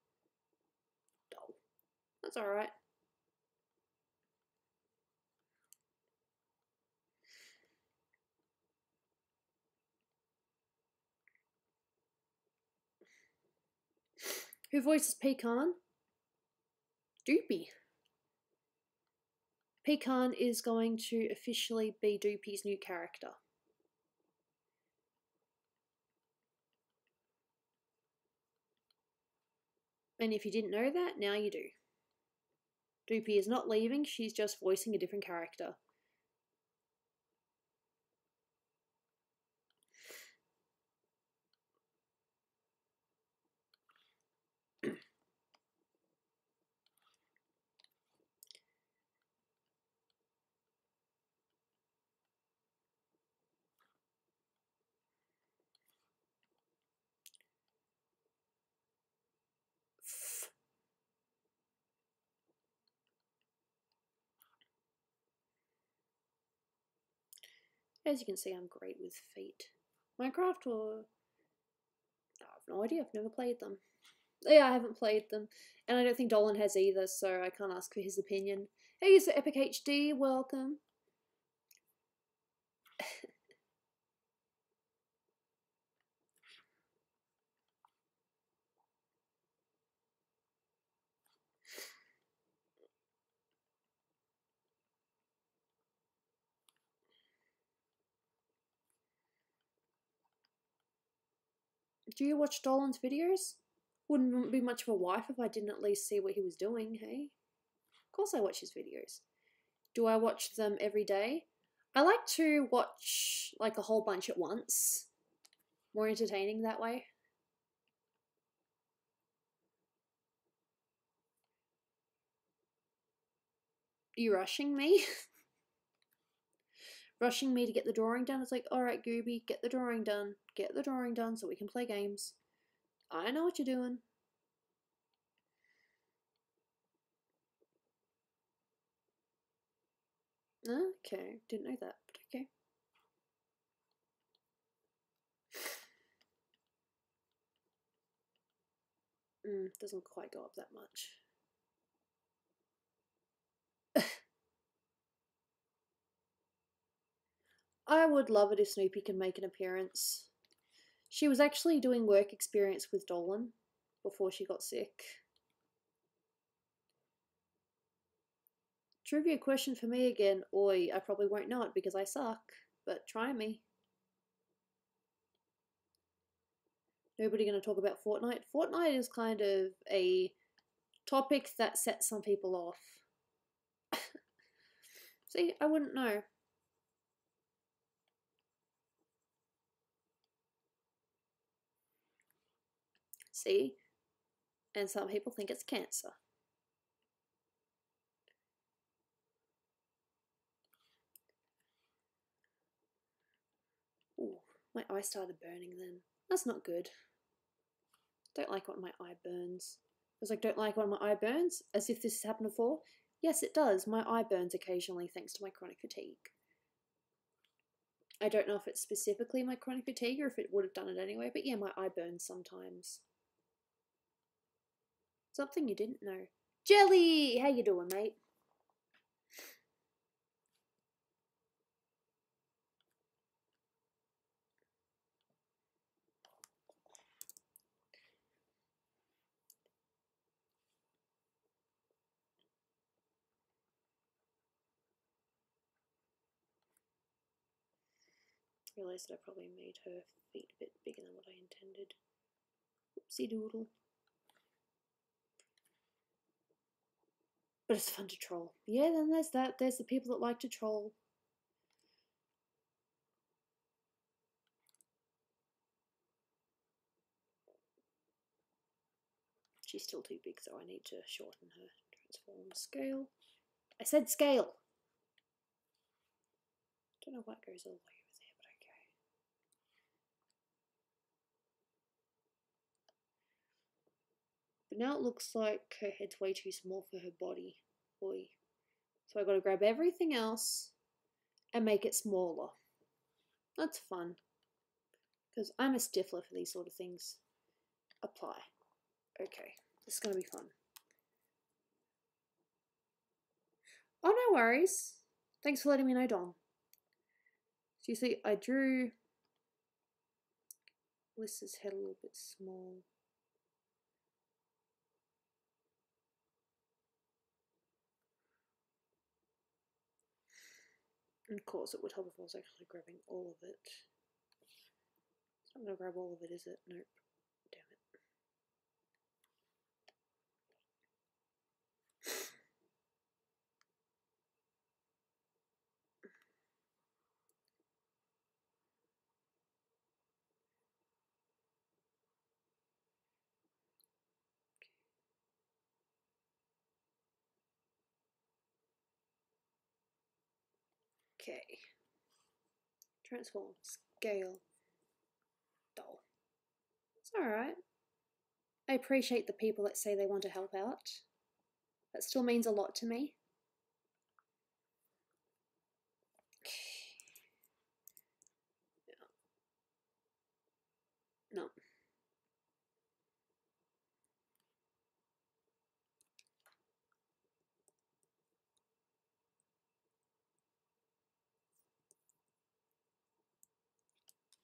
Dull. That's alright. Who voices Pecan? Doopy. Pecan is going to officially be Doopy's new character. And if you didn't know that, now you do. Doopy is not leaving, she's just voicing a different character. As you can see, I'm great with feet. Minecraft or... I have no idea, I've never played them. Yeah, I haven't played them. And I don't think Dolan has either, so I can't ask for his opinion. Hey, so Epic HD, welcome. Do you watch Dolan's videos? Wouldn't be much of a wife if I didn't at least see what he was doing, hey? Of course I watch his videos. Do I watch them every day? I like to watch like a whole bunch at once. More entertaining that way. Are you rushing me? Rushing me to get the drawing done? It's like, alright, Gooby, get the drawing done. Get the drawing done so we can play games. I know what you're doing. Okay, didn't know that, but okay. Doesn't quite go up that much. I would love it if Snoopy can make an appearance. She was actually doing work experience with Dolan before she got sick. Trivia question for me again. Oi, I probably won't know it because I suck, but try me. Nobody gonna talk about Fortnite? Fortnite is kind of a topic that sets some people off. See, I wouldn't know. See? And some people think it's cancer. Ooh, my eye started burning then. That's not good. Don't like when my eye burns. I was like, don't like when my eye burns? As if this has happened before? Yes, it does. My eye burns occasionally thanks to my chronic fatigue. I don't know if it's specifically my chronic fatigue or if it would have done it anyway, but yeah, my eye burns sometimes. Something you didn't know. Jelly! How you doing, mate? Realised I probably made her feet a bit bigger than what I intended. Oopsie doodle. But it's fun to troll. Yeah, then there's that. There's the people that like to troll. She's still too big, so I need to shorten her. Transform scale. I said scale! Don't know what goes all the way over there, but okay. But now it looks like her head's way too small for her body. Boy. So I gotta grab everything else and make it smaller. That's fun. Because I'm a stiffler for these sort of things. Apply. Okay, this is gonna be fun. Oh, no worries. Thanks for letting me know, Don. So you see, I drew Lissa's head a little bit small. And of course, it would help if I was actually grabbing all of it. It's not going to grab all of it, is it? Nope. Damn it. Okay. Transform. Scale. Dull. It's alright. I appreciate the people that say they want to help out. That still means a lot to me. No.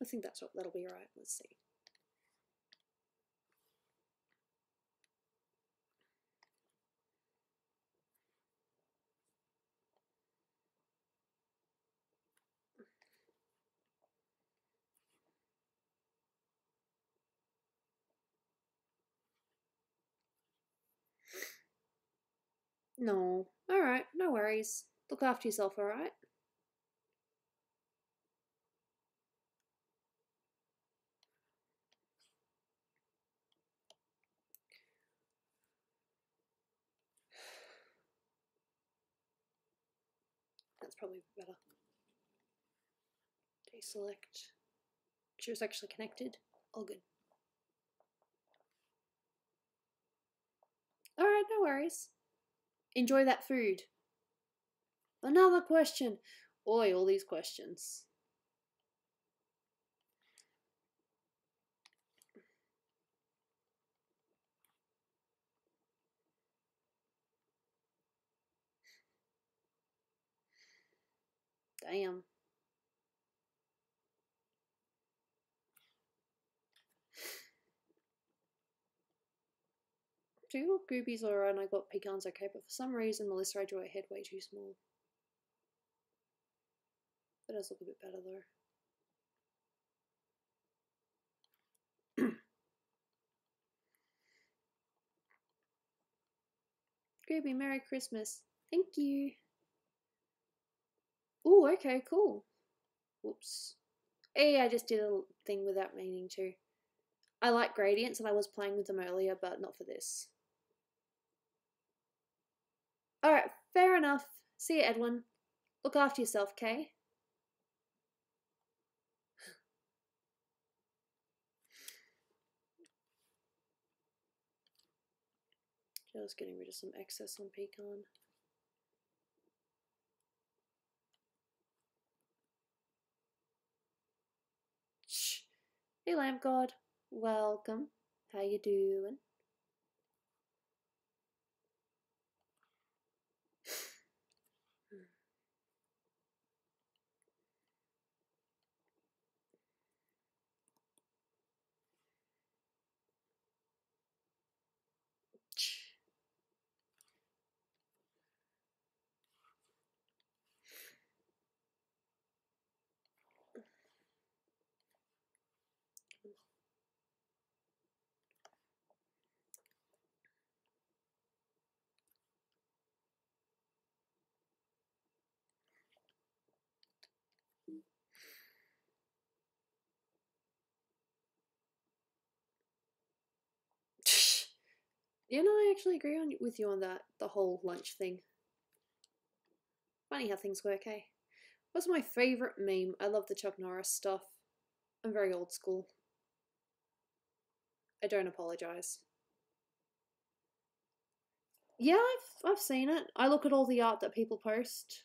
I think that'll be right. Let's see. No. Alright, no worries. Look after yourself, alright? That's probably better. Deselect. She was actually connected. All good. Alright, no worries. Enjoy that food. Another question. Oi, all these questions. Damn. Two Goobies alright and I got pecans okay, but for some reason Melissa I drew her head way too small. That does look a bit better though. Gooby, Merry Christmas. Thank you. Ooh, okay, cool. Whoops. Hey, I just did a thing without meaning to. I like gradients and I was playing with them earlier, but not for this. Alright, fair enough. See you, Edwin. Look after yourself, Kay? Just getting rid of some excess on pecan. Shh. Hey, Lamp God. Welcome. How you doing? Yeah, no, I actually agree with you on that, the whole lunch thing. Funny how things work, eh? What's my favourite meme? I love the Chuck Norris stuff. I'm very old school. I don't apologise. Yeah, I've seen it. I look at all the art that people post.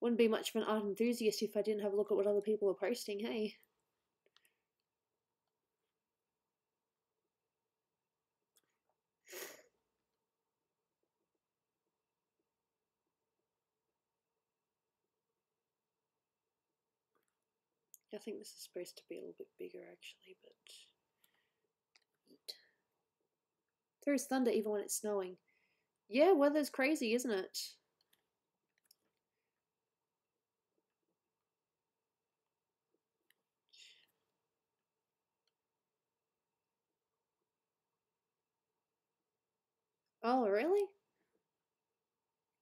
Wouldn't be much of an art enthusiast if I didn't have a look at what other people are posting, hey? I think this is supposed to be a little bit bigger actually, but... There's thunder even when it's snowing. Yeah, weather's crazy, isn't it? Oh, really?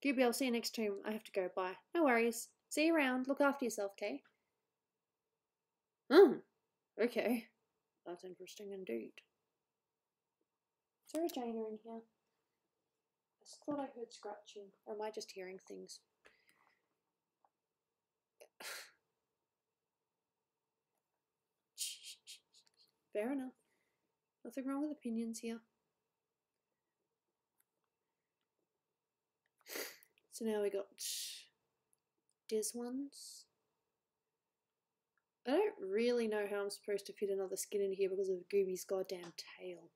Gooby, I'll see you next time. I have to go. Bye. No worries. See you around. Look after yourself, Kay? Okay. That's interesting indeed. Is there a Jaina in here? I just thought I heard scratching. Or am I just hearing things? Fair enough. Nothing wrong with opinions here. So now we got Diz ones. I don't really know how I'm supposed to fit another skin in here because of Gooby's goddamn tail.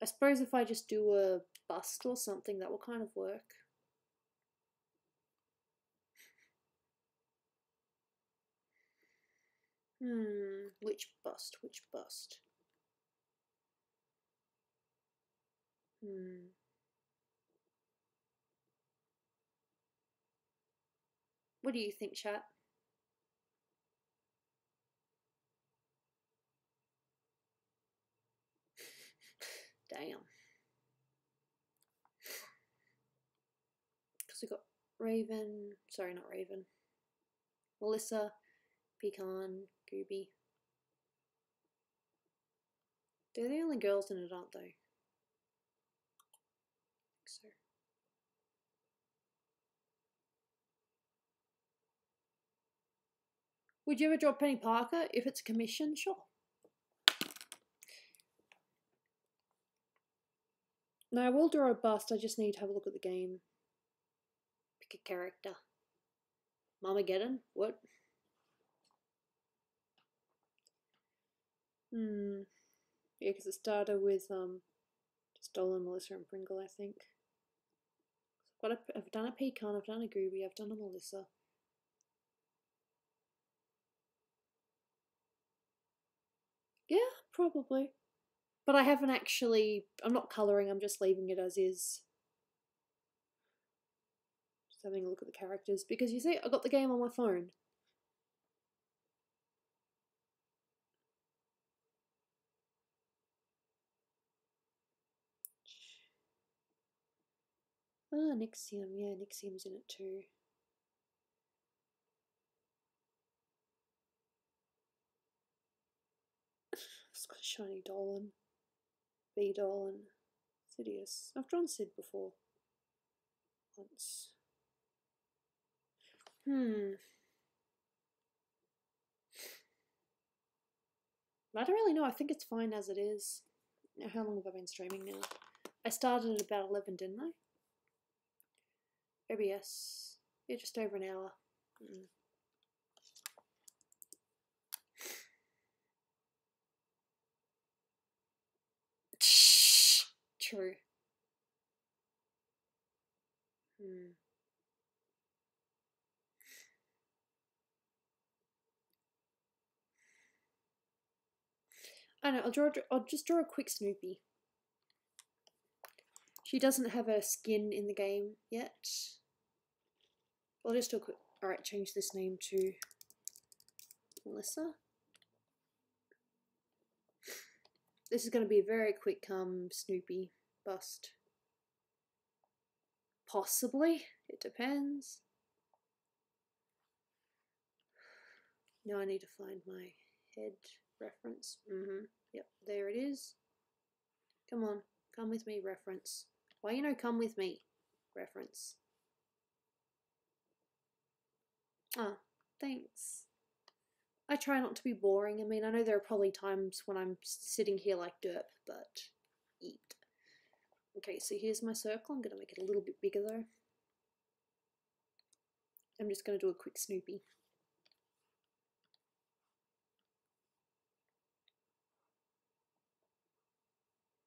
I suppose if I just do a bust or something, that will kind of work. Which bust? Which bust? What do you think, chat? Damn. Raven, sorry, not Raven. Melissa, Pecan, Gooby. They're the only girls in it, aren't they? I think so. Would you ever draw Penny Parker if it's a commission? Sure. No, I will draw a bust. I just need to have a look at the game. Pick a character. Mamageddon? What? Yeah, because it started with just Dolan, Melissa, and Pringle, I think. But I've done a Pecan, I've done a Gooby, I've done a Melissa. Yeah, probably. But I haven't actually, I'm not colouring, I'm just leaving it as is. Just having a look at the characters, because you see, I got the game on my phone. Ah, Nixium, yeah, Nixium's in it too. It's got Shiny Dolan, B Dolan, Sidious. I've drawn Sid before. Once. I don't really know. I think it's fine as it is. How long have I been streaming now? I started at about 11, didn't I? OBS. Yeah, just over an hour. True. I know. I'll just draw a quick Snoopy. She doesn't have a skin in the game yet. I'll just do a quick. All right, change this name to Melissa. This is going to be a very quick Snoopy bust. Possibly. It depends. Now I need to find my head reference. Yep, there it is. Come on, come with me, reference. Why you know come with me, reference? Ah, thanks. I try not to be boring. I mean, I know there are probably times when I'm sitting here like derp, but eat. Okay, so here's my circle. I'm going to make it a little bit bigger though. I'm just going to do a quick Snoopy.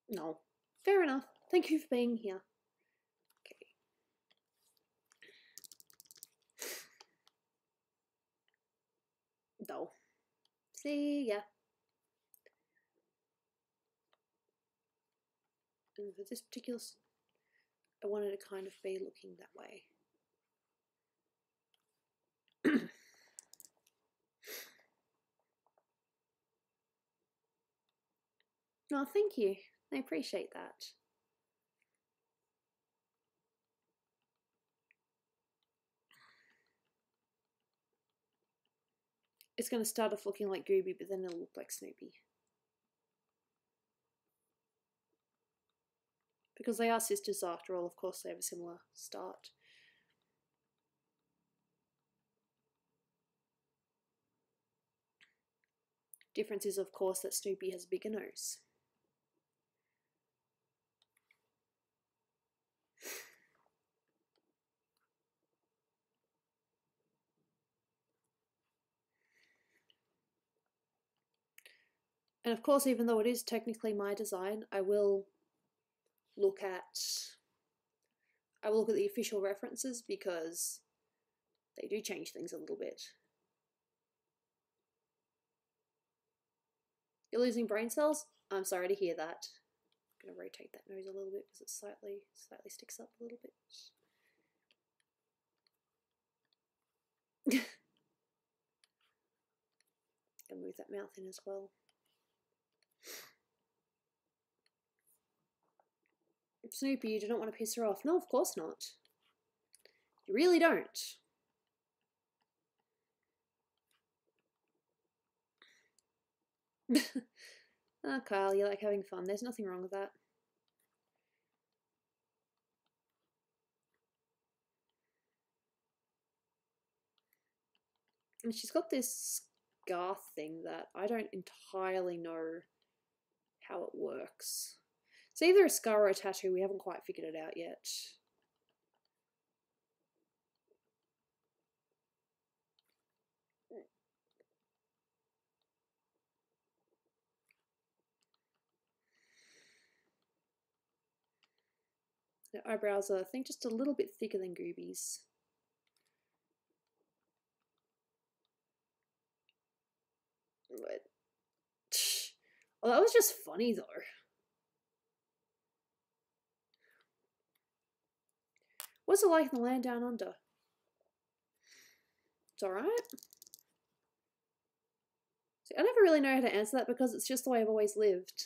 No, fair enough. Thank you for being here. Okay. No. See ya. And for this particular, I wanted to kind of be looking that way. No, thank you. I appreciate that. It's going to start off looking like Gooby, but then it'll look like Snoopy. Because they are sisters after all, of course they have a similar start. Difference is, of course, that Snoopy has a bigger nose. And of course, even though it is technically my design, I will look at the official references because they do change things a little bit. You're losing brain cells? I'm sorry to hear that. I'm going to rotate that nose a little bit because it slightly sticks up a little bit. Gonna move that mouth in as well. Snoopy, you do not want to piss her off. No, of course not. You really don't. Oh, Kyle, you like having fun. There's nothing wrong with that. And she's got this scar thing that I don't entirely know how it works. It's either a scar or a tattoo. We haven't quite figured it out yet. The eyebrows are, I think, just a little bit thicker than Gooby's. But, well, that was just funny though. What's it like in the land down under? It's alright. See, I never really know how to answer that because it's just the way I've always lived.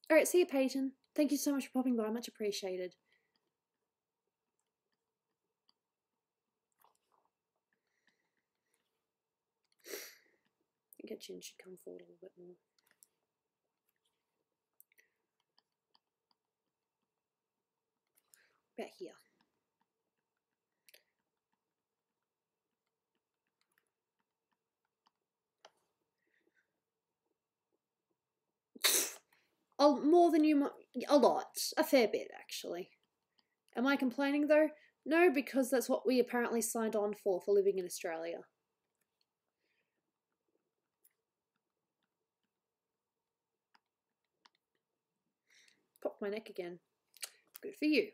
Alright, see you, Peyton. Thank you so much for popping by, much appreciated. I think her chin should come forward a little bit more. About here. More than you, a lot, a fair bit actually. Am I complaining though? No, because that's what we apparently signed on for living in Australia. Popped my neck again. Good for you.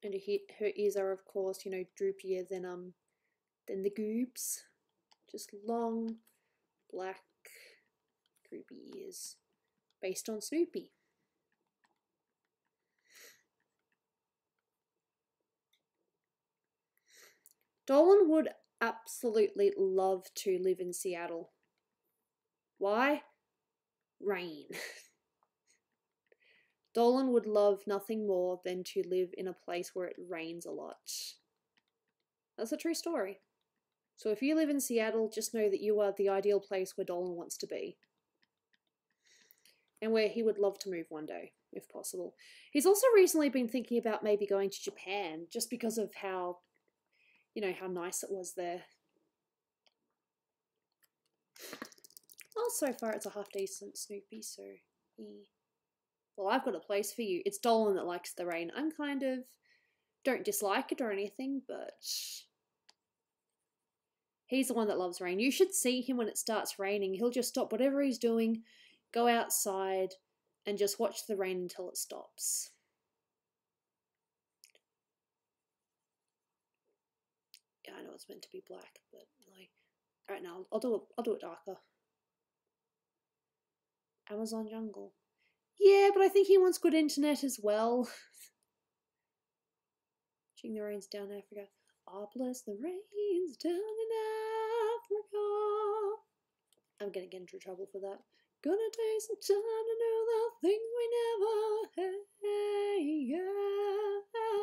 And her ears are, of course, you know, droopier than the goobs. Just long, black, droopy ears, based on Snoopy. Dolan would absolutely love to live in Seattle. Why? Rain. Dolan would love nothing more than to live in a place where it rains a lot. That's a true story. So if you live in Seattle, just know that you are the ideal place where Dolan wants to be. And where he would love to move one day, if possible. He's also recently been thinking about maybe going to Japan, just because of how, you know, how nice it was there. Well, so far it's a half decent Snoopy, so well, I've got a place for you. It's Dolan that likes the rain. I'm kind of, don't dislike it or anything, but he's the one that loves rain. You should see him when it starts raining. He'll just stop whatever he's doing, go outside, and just watch the rain until it stops. Yeah, I know it's meant to be black, but like, alright, now I'll do it darker. Amazon jungle. Yeah, but I think he wants good internet as well. Watching the rains down Africa. Oh, bless the rains down in Africa. I'm gonna get into trouble for that. Gonna take some time to know the things we never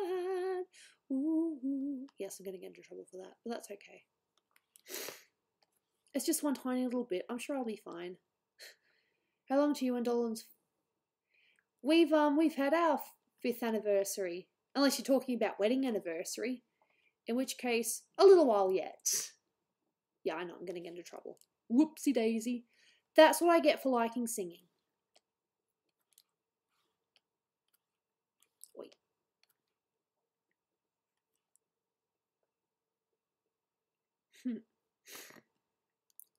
had. Ooh. Yes, I'm gonna get into trouble for that, but that's okay. It's just one tiny little bit. I'm sure I'll be fine. How long to you and Dolan's? We've had our 5th anniversary. Unless you're talking about wedding anniversary. In which case, a little while yet. Yeah, I know, I'm gonna get into trouble. Whoopsie daisy. That's what I get for liking singing. Wait.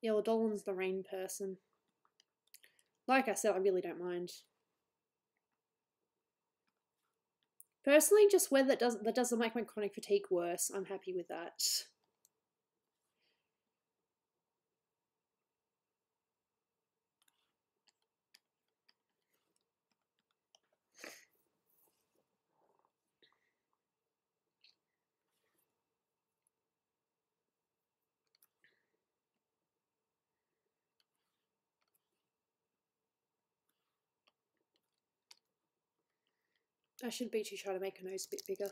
Yeah, well, Dolan's the rain person. Like I said, I really don't mind. Personally, just where that doesn't make my chronic fatigue worse, I'm happy with that. I should be too shy to make her nose a bit bigger.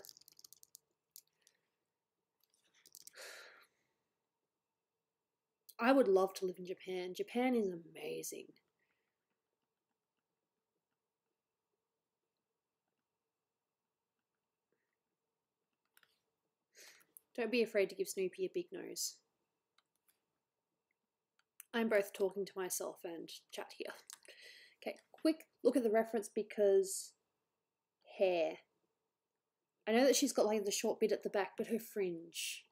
I would love to live in Japan. Japan is amazing. Don't be afraid to give Snoopy a big nose. I'm both talking to myself and chat here. Okay, quick look at the reference because hair. I know that she's got like the short bit at the back, but her fringe.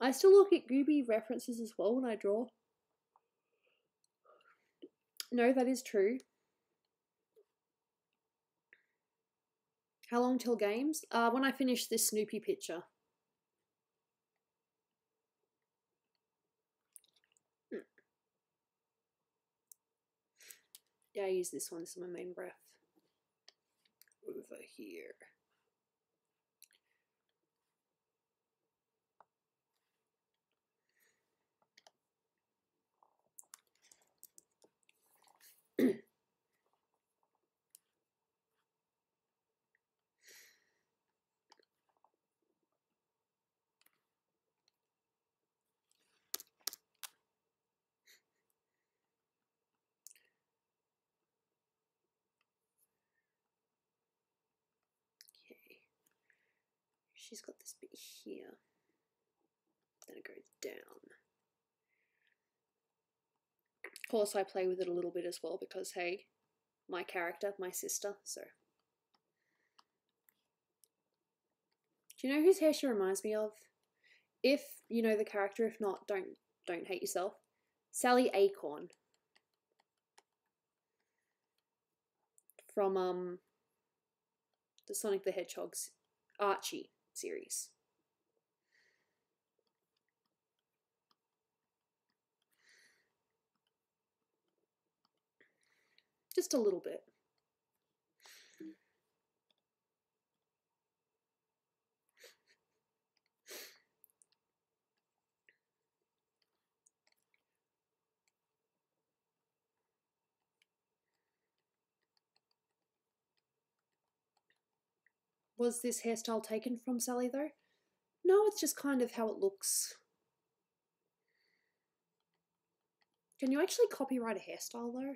I still look at Gooby references as well when I draw. No, that is true. How long till games? When I finish this Snoopy picture. Yeah, I use this one. This is my main breath. Over here. Okay. She's got this bit here. Then it goes down. Of course, I play with it a little bit as well because, hey, my character, my sister, so. Do you know whose hair she reminds me of? If you know the character, if not, don't hate yourself. Sally Acorn. From the Sonic the Hedgehog's Archie series. Just a little bit. Was this hairstyle taken from Sally though? No, it's just kind of how it looks. Can you actually copyright a hairstyle though?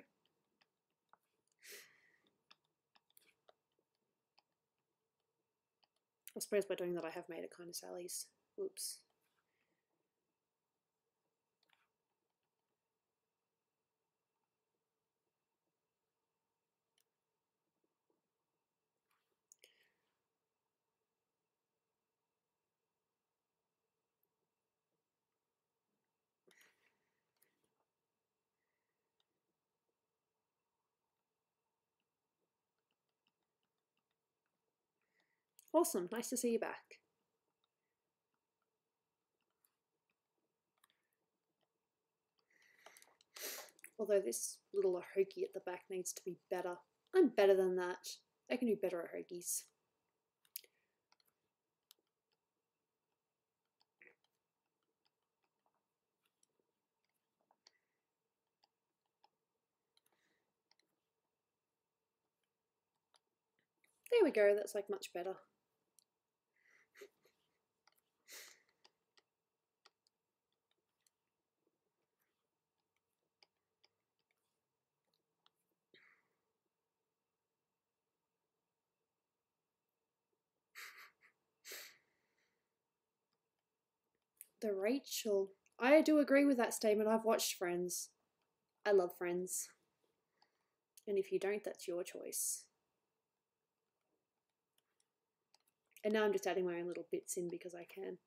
I suppose by doing that I have made it kind of Sally's. Oops. Awesome, nice to see you back. Although this little hoagie at the back needs to be better. I'm better than that. I can do better at hoagies. There we go, that's like much better. The Rachel. I do agree with that statement. I've watched Friends. I love Friends. And if you don't, that's your choice. And now I'm just adding my own little bits in because I can.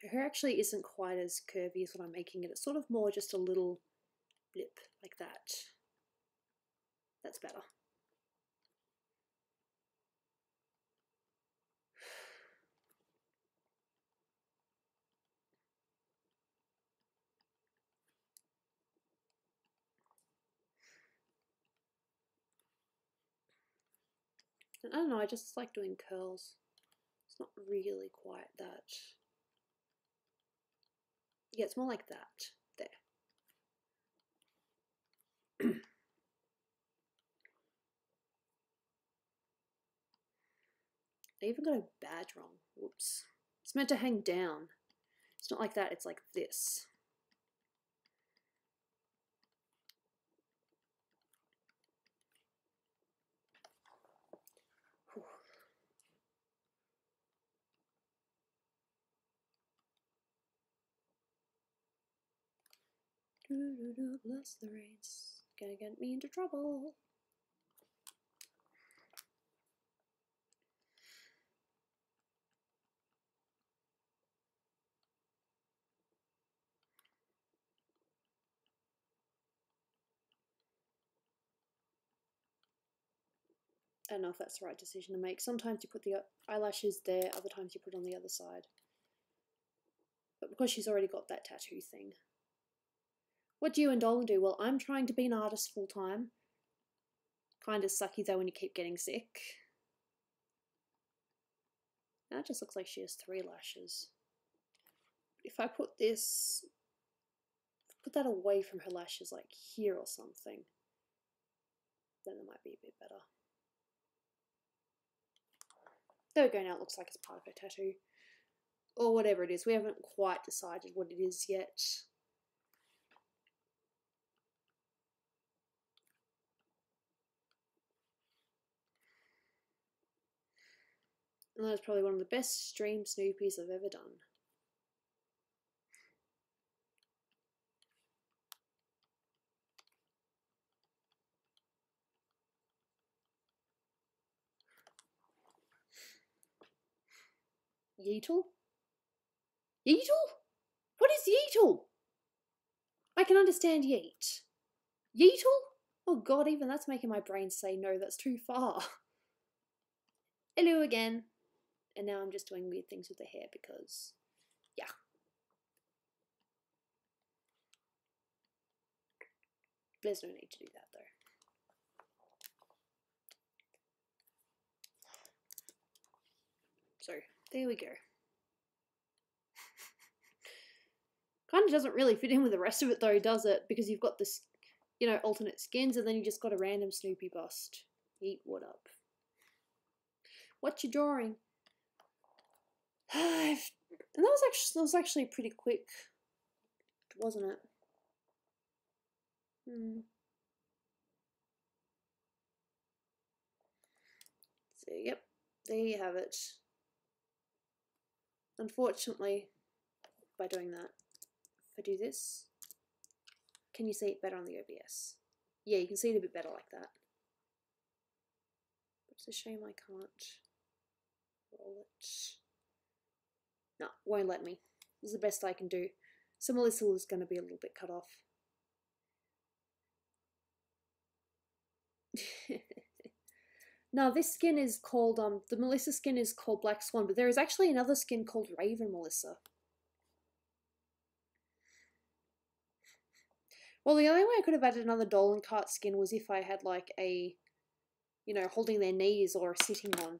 Her hair actually isn't quite as curvy as what I'm making it. It's sort of more just a little Blip, like that. That's better. I don't know, I just like doing curls. It's not really quite that. Yeah, it's more like that. There. I even got a badge wrong. Whoops. It's meant to hang down. It's not like that, it's like this. Bless the rains. Gonna get me into trouble. I don't know if that's the right decision to make. Sometimes you put the eyelashes there, other times you put on the other side. But because she's already got that tattoo thing. What do you and Dolan do? Well, I'm trying to be an artist full time. Kind of sucky though when you keep getting sick. Now it just looks like she has 3 lashes. If I put this, put that away from her lashes, like here or something, then it might be a bit better. There we go, now it looks like it's part of her tattoo. Or whatever it is, we haven't quite decided what it is yet. And that was probably one of the best stream Snoopies I've ever done. Yeetle? Yeetle? What is Yeetle? I can understand yeet. Yeetle? Oh god, even that's making my brain say no, that's too far. Hello again. And now I'm just doing weird things with the hair because, yeah. There's no need to do that though. So, there we go. Kind of doesn't really fit in with the rest of it though, does it? Because you've got this, you know, alternate skins and then you just got a random Snoopy bust. Yeet, what up? What you drawing? And that was actually pretty quick, wasn't it? So, yep, there you have it. Unfortunately, by doing that, if I do this, can you see it better on the OBS? Yeah, you can see it a bit better like that. But it's a shame I can't roll it. No, won't let me. This is the best I can do. So Melissa is going to be a little bit cut off. No, this skin is called, the Melissa skin is called Black Swan, but there is actually another skin called Raven Melissa. Well, the only way I could have added another Dolan Kart skin was if I had like a, you know, holding their knees or a sitting one.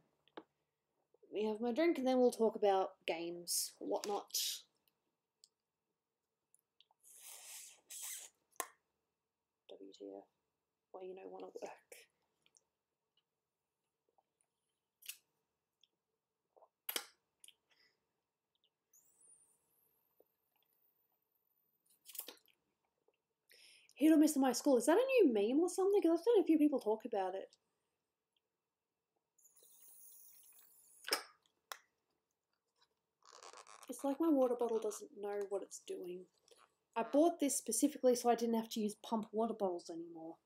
Let me have my drink and then we'll talk about games or whatnot. WTF. Why you don't want to work. Hit or miss in my school. Is that a new meme or something? Because I've seen a few people talk about it. It's like my water bottle doesn't know what it's doing. I bought this specifically so I didn't have to use pump water bottles anymore.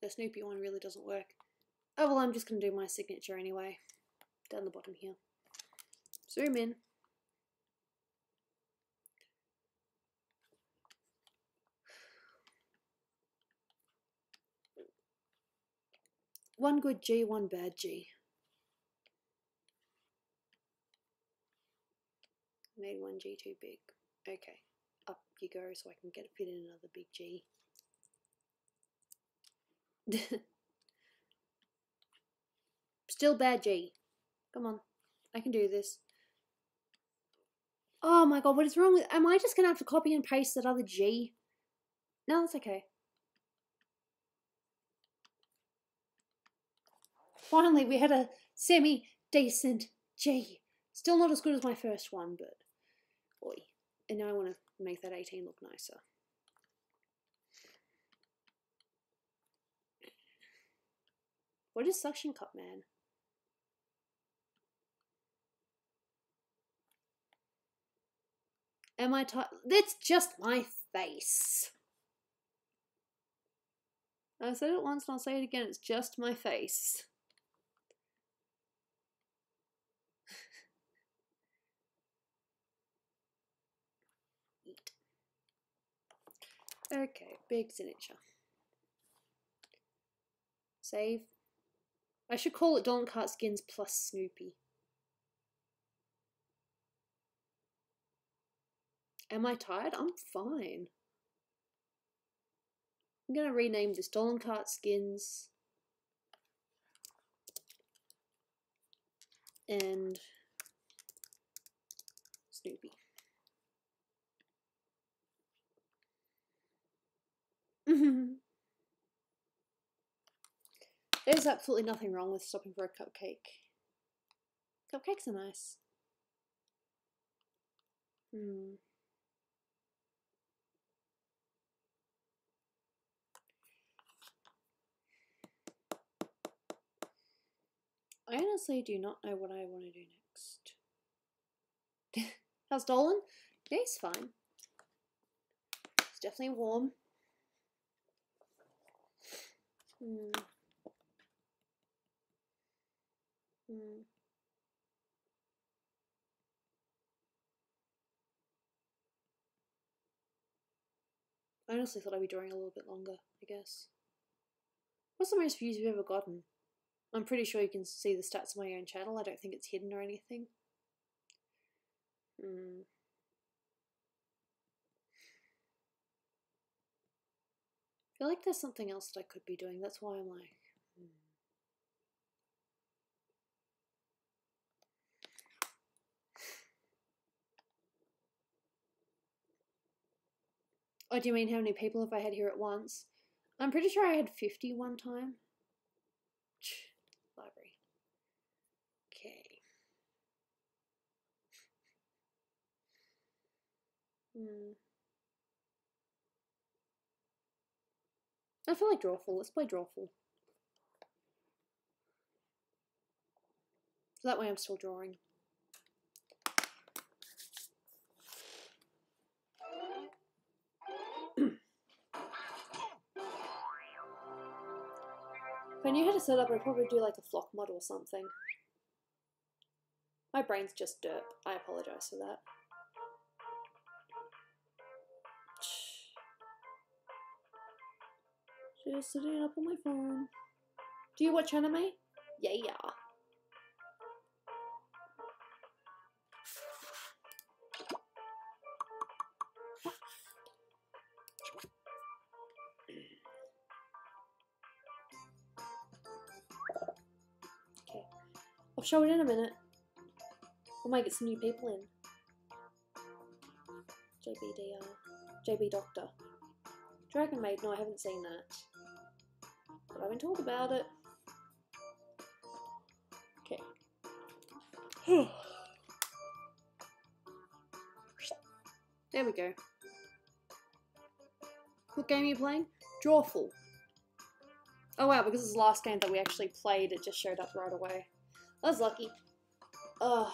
The Snoopy one really doesn't work. Oh well, I'm just going to do my signature anyway. Down the bottom here. Zoom in. One good G, one bad G. Made one G too big. Okay, up you go so I can get it fit in another big G. Still bad G. Come on, I can do this. Oh my god, what is wrong with... Am I just gonna have to copy and paste that other G? No, that's okay. Finally, we had a semi-decent G. Still not as good as my first one, but... Oi. And now I want to make that 18 look nicer. What is suction cup, man? Am I tired? That's just my face. I said it once and I'll say it again. It's just my face. Eat. Okay, big signature. Save. I should call it Dolan Kart skins plus Snoopy. Am I tired? I'm fine. I'm gonna rename this Dolan Kart skins and Snoopy. There's absolutely nothing wrong with stopping for a cupcake. Cupcakes are nice. I honestly do not know what I want to do next. How's Dolan? Yeah, he's fine. It's definitely warm. I honestly thought I'd be drawing a little bit longer, I guess. What's the most views you've ever gotten? I'm pretty sure you can see the stats on my own channel. I don't think it's hidden or anything. I feel like there's something else that I could be doing. That's why I'm like... Oh, do you mean how many people have I had here at once? I'm pretty sure I had 50 one time. Library. Okay. I feel like Drawful. Let's play Drawful. So that way I'm still drawing. If I knew how to set up, I'd probably do like a flock mod or something. My brain's just derp. I apologise for that. Just sitting up on my phone. Do you watch anime? Yeah. Okay. I'll show it in a minute. We might get some new people in. JB Doctor. Dragon Maid, no, I haven't seen that. But I've been told about it. Okay. There we go. What game are you playing? Drawful. Oh wow, because it's the last game that we actually played, it just showed up right away. I was lucky. Ugh.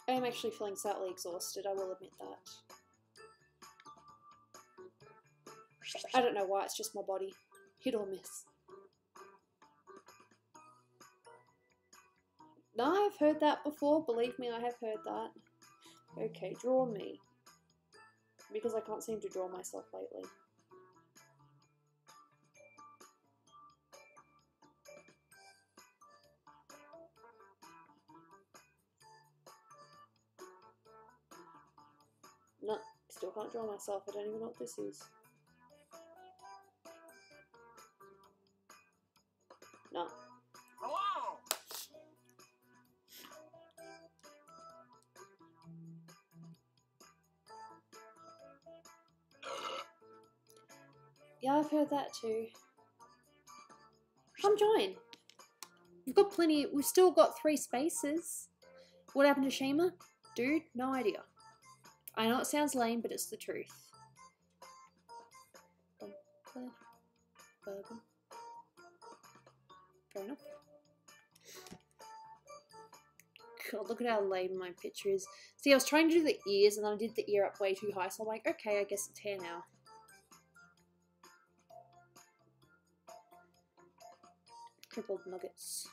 I am actually feeling slightly exhausted, I will admit that. I don't know why, it's just my body. Hit or miss. No, I've heard that before. Believe me, I have heard that. Okay, draw me. Because I can't seem to draw myself lately. No, still can't draw myself. I don't even know what this is. No. Hello! Yeah, I've heard that too. Come join. We've got plenty. We've still got 3 spaces. What happened to Shima? Dude, no idea. I know it sounds lame, but it's the truth. Fair enough. God, look at how lame my picture is. See, I was trying to do the ears, and then I did the ear up way too high, so I'm like, okay, I guess it's hair now. Crippled nuggets.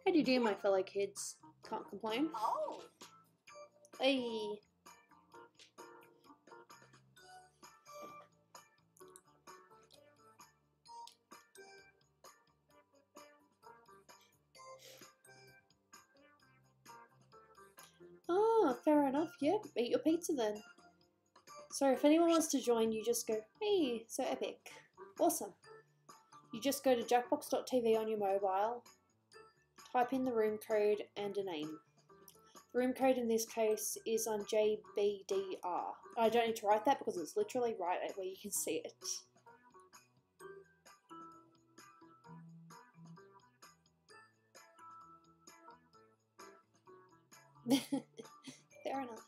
How do you do, my fellow kids? Can't complain. Oh! Hey. Ah, fair enough. Yep, eat your pizza then. So if anyone wants to join, you just go, hey, so epic. Awesome. You just go to jackbox.tv on your mobile, type in the room code and a name. The room code in this case is on JBDR. I don't need to write that because it's literally right at where you can see it. Fair enough.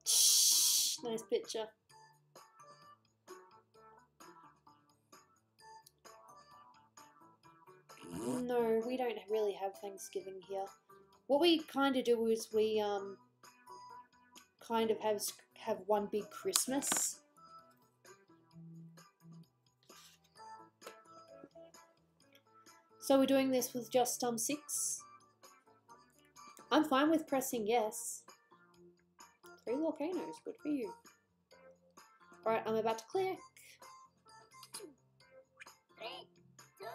Shh, nice picture. No, we don't really have Thanksgiving here. What we kind of do is we kind of have one big Christmas. So we're doing this with just 6. I'm fine with pressing yes. 3 volcanoes, good for you. Alright, I'm about to click. 2, 3, 2,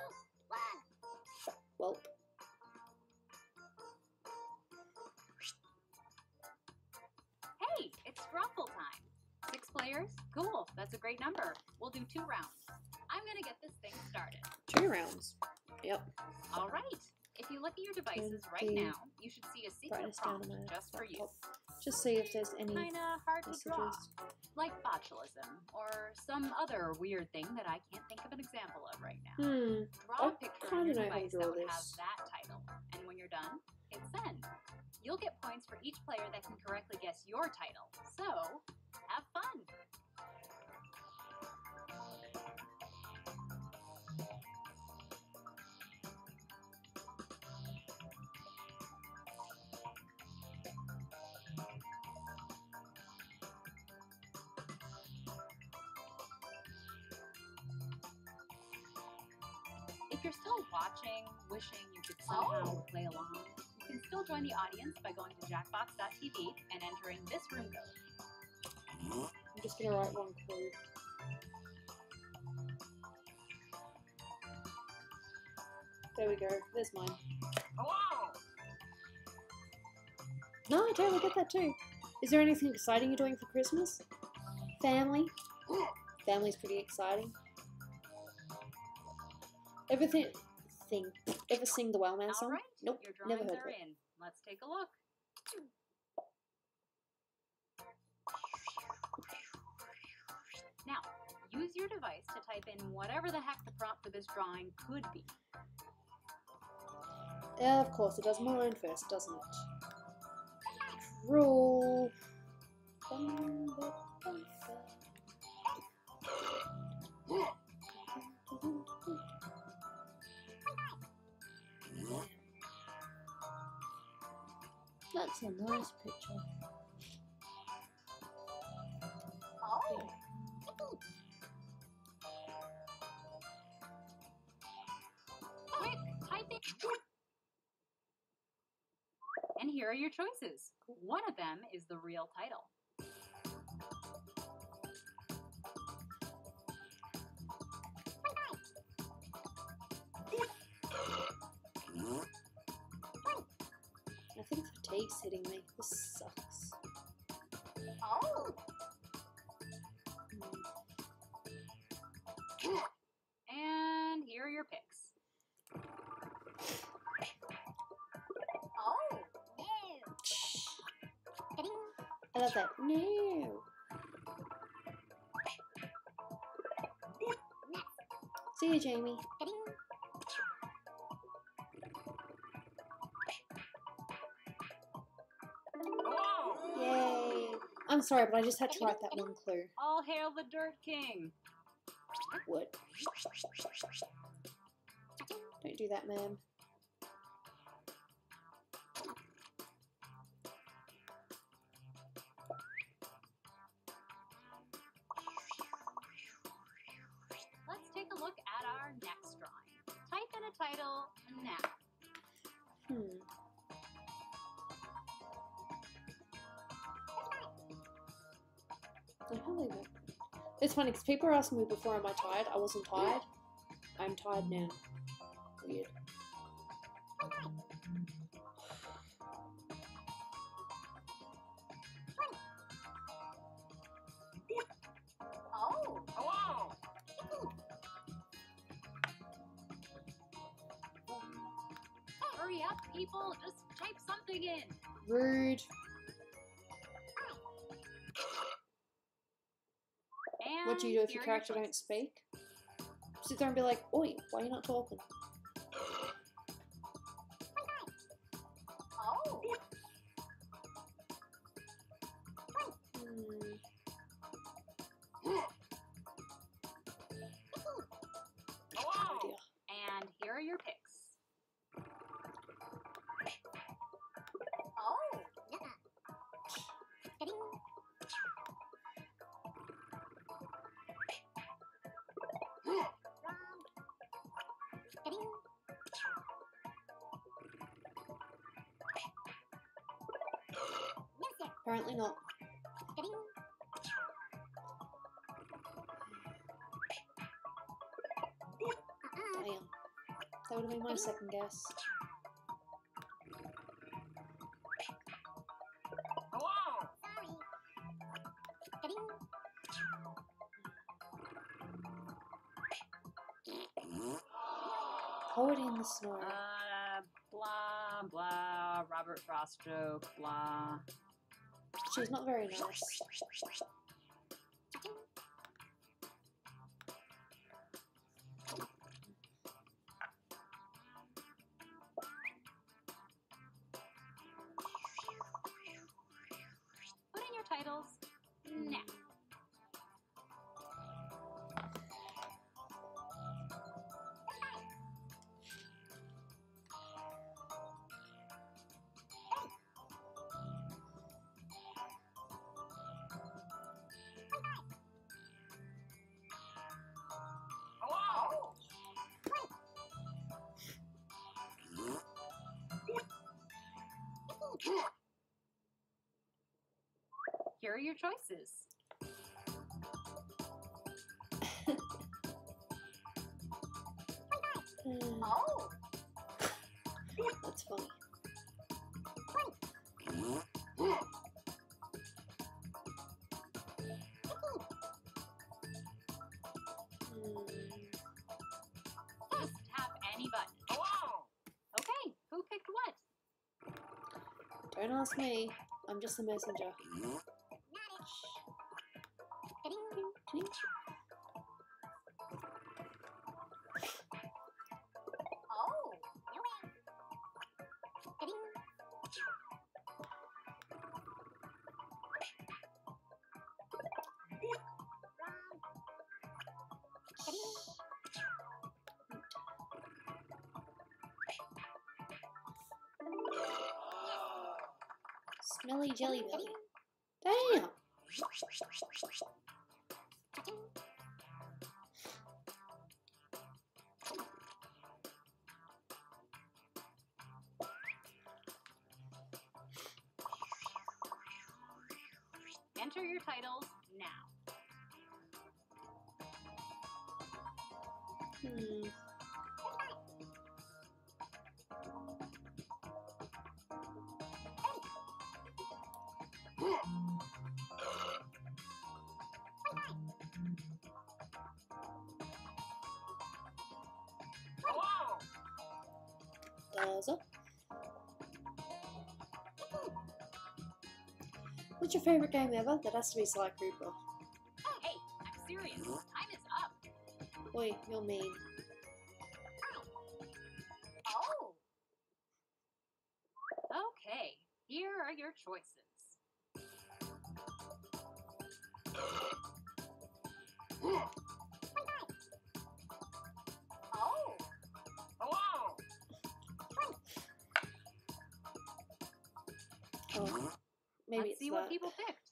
1. Welp. Hey, it's Ruffle time. 6 players? Cool, that's a great number. We'll do 2 rounds. I'm gonna get this thing started. 2 rounds. Yep. All right. If you look at your devices right now, you should see a secret Brightness down prompt on my just for you. laptop. Just see if there's any Kinda hard to draw, messages. like botulism or some other weird thing that I can't think of an example of right now. Draw I a picture on kinda your know how to device draw that would have this. that title, and when you're done, hit send. You'll get points for each player that can correctly guess your title. So, have fun. If you're still watching, wishing you could somehow play along, you can still join the audience by going to jackbox.tv and entering this room code. I'm just gonna write one clue. There we go. There's mine. Hello! No, I totally get that too. Is there anything exciting you're doing for Christmas? Family? Family's pretty exciting. Everything. Ever sing the Wowman song? All right, Nope, your never drawings heard are of it. in. Let's take a look. Now, use your device to type in whatever the heck the prompt for this drawing could be. Yeah, of course, it does mine first, doesn't it? Roll. That's a nice picture. Oh! And here are your choices. One of them is the real title. I think fatigue's hitting me. This sucks. Oh. And here are your picks. Oh, no. I love that. No. See you, Jamie. Yay. I'm sorry, but I just had to write that one clue. All hail the Dirt King. What? Don't do that, ma'am. Let's take a look at our next drawing. Type in a title now. It's funny because people were asking me before, am I tired? I wasn't tired. I'm tired now. Weird. Oh, hello. Hurry up, people. Just type something in. Rude. And What do you do if here your are character don't choices. speak? Sit there and be like, oi, why are you not talking? Oh. Oh dear. And here are your picks. Oh. Apparently not. Damn. That would have been my second guess. Poet in the snow. Blah, blah, Robert Frost joke, blah. She's not very nice. Put in your titles now. Here are your choices. Oh. That's funny. Just tap any button. Okay, who picked what? Don't ask me. I'm just a messenger. Oh. Smelly jelly belly. Damn! Enter your titles now. Does it? What's your favorite game ever? That has to be Sly Cooper. Hey, I'm serious. Time is up. Oi, you're mean. Oh. Okay, here are your choices. Oh. Oh, maybe Let's it's see that. what people picked.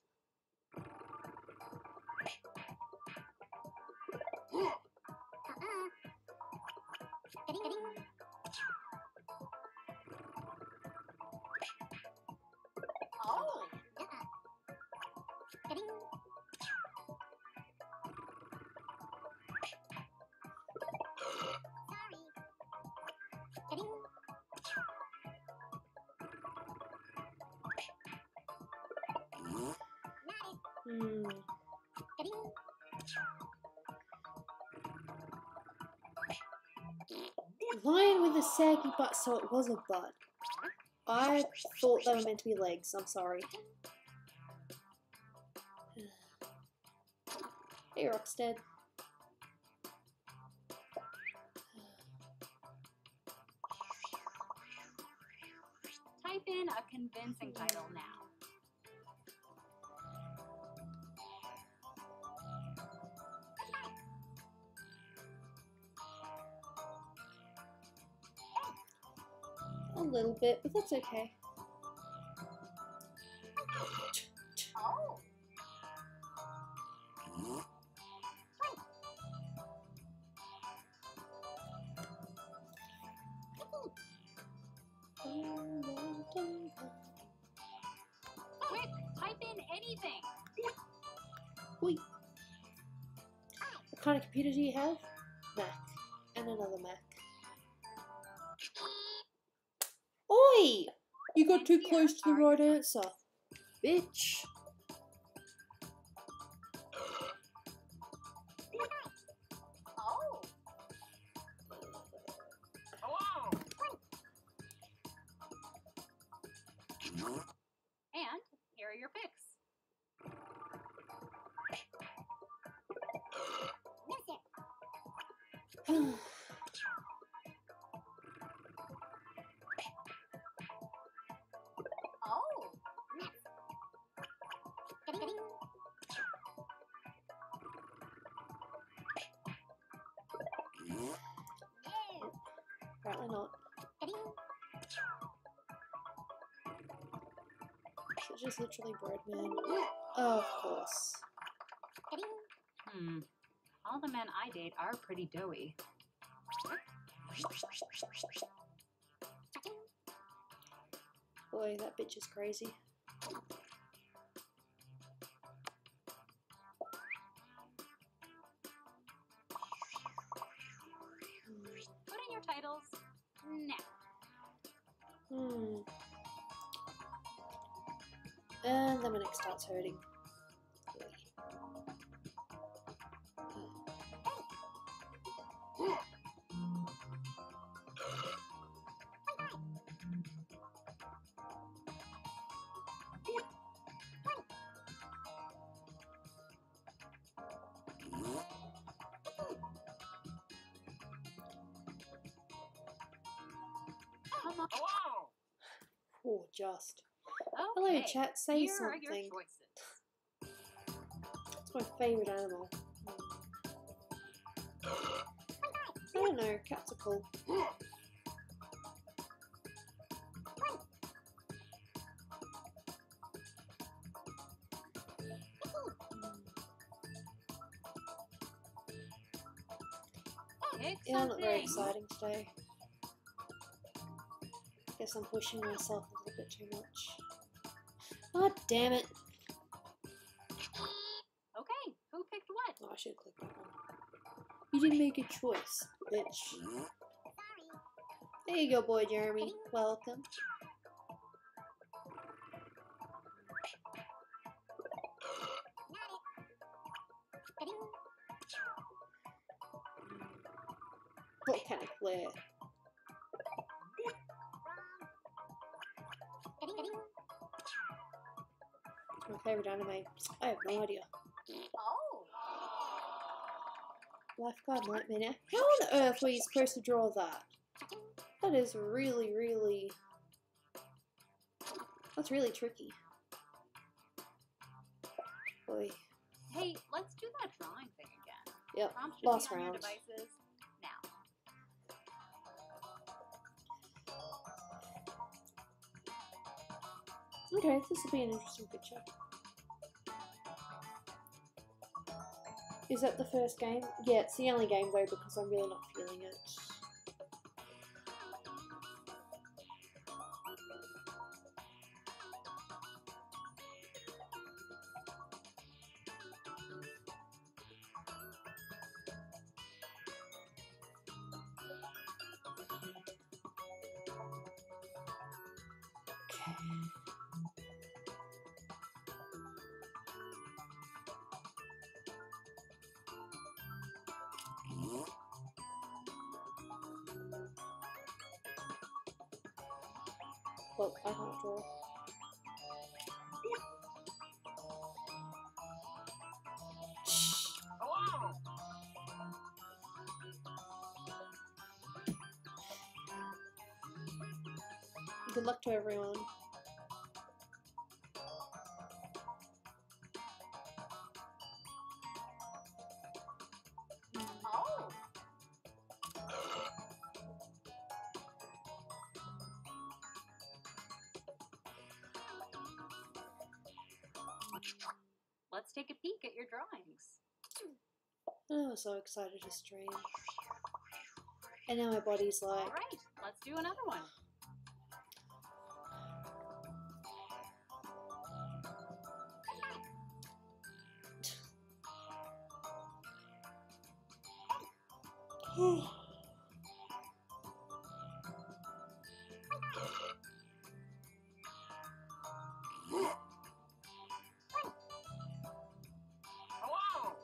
Oh. Lion with a saggy butt, so it was a butt. I thought they were meant to be legs. I'm sorry. Hey, Rockstead. Type in a convincing title now. A little bit, but that's okay. Oh. Quick, type in anything. Oi. What kind of computer do you have? Mac. And another Mac. Oi! You got too close to the right answer. Bitch. Oh. And here are your picks. Oh. Apparently not. It's just literally Breadman. Oh, of course. All the men I date are pretty doughy. Boy, that bitch is crazy. Put in your titles now. And then my neck starts hurting. Oh, just. Hello, Okay, chat. Say here are your something. choices. It's my favourite animal. I don't know. Cats are cool. Pick Yeah, not very something. exciting today. Guess I'm pushing myself a little bit too much. God damn it. I should click that one. You didn't make a choice, bitch. There you go, boy Jeremy. Welcome. Volcanic flare. It's my favourite anime. I have no idea. Oh. Lifeguard Nightmare now. How on earth were you supposed to draw that? That is really, really... That's really tricky. Boy. Hey, let's do that drawing thing again. Yep, Prompts should last be on your round. devices now. Okay, this will be an interesting picture. Is that the first game? Yeah, it's the only game though because I'm really not feeling it. Well, I can't draw. Hello. Good luck to everyone. Oh. Let's take a peek at your drawings. Oh, I'm so excited to stream. And now my body's like... All right, let's do another one.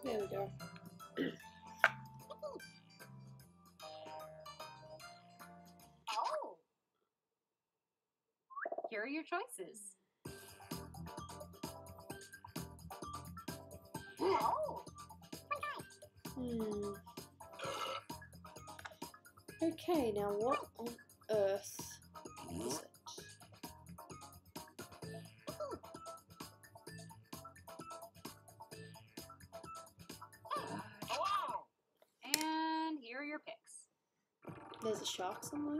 There we go. Oh. Here are your choices. Oh. Okay, now what on earth is it? And here are your picks. There's a shark somewhere?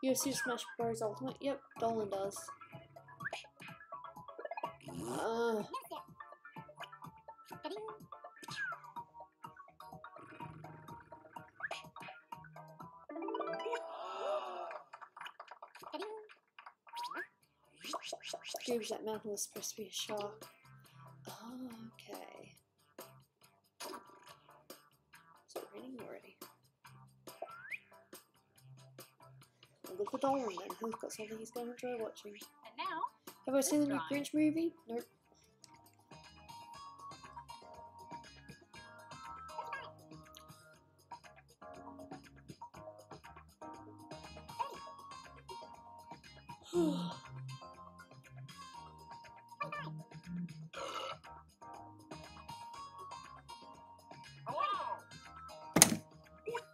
UFC Smash Bros. Ultimate? Yep, Dolan does. Gooby, that mountain was supposed to be a shark. Oh, okay. Is it raining already? I'll look for Dolan then. He's got something he's going to enjoy watching. And now, Have I seen the new drawing. Grinch movie? Nope.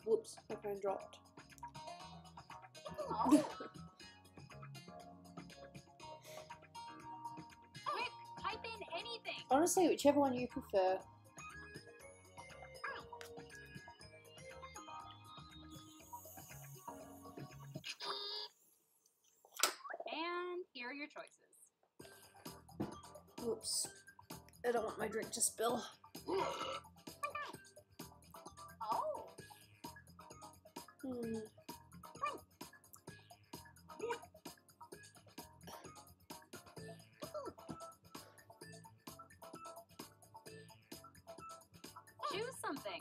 Whoops, my phone dropped. oh. Quick, type in anything. Honestly, whichever one you prefer. And here are your choices. Oops. I don't want my drink to spill. Oh. Choose something.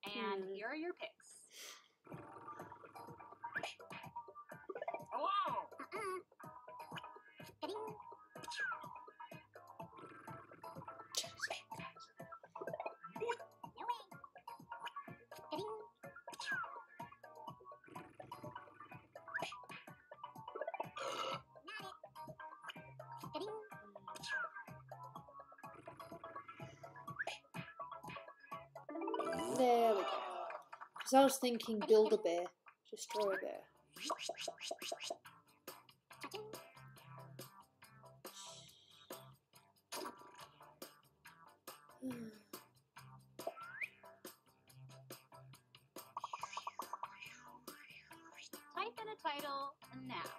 And here are your picks. There we go. Because I was thinking build a bear, destroy a bear. Type in a title now.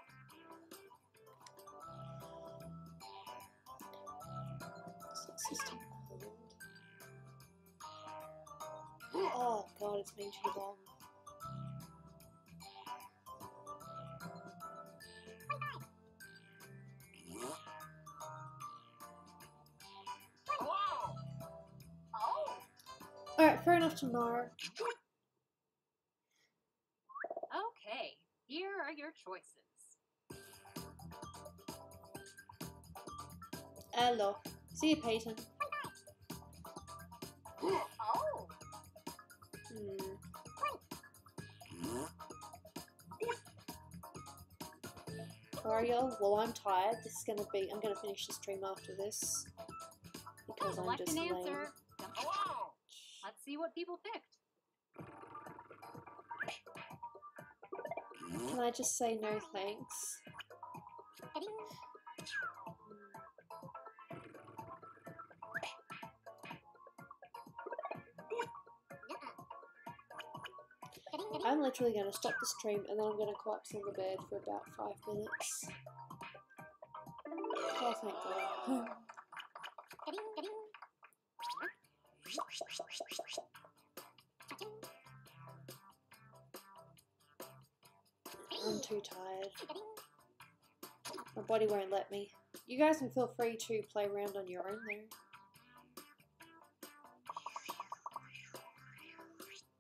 System code. Oh god, it's been too long. Alright, fair enough to know. Okay, here are your choices. Hello. See you, Peyton. Oh. Alright, y'all. Well, I'm tired. I'm gonna finish the stream after this. Because I'm Select just an lame. answer. Let's see what people picked. Can I just say no thanks? I'm literally going to stop the stream and then I'm going to collapse on the bed for about 5 minutes. Oh, thank God. I'm too tired. My body won't let me. You guys can feel free to play around on your own though.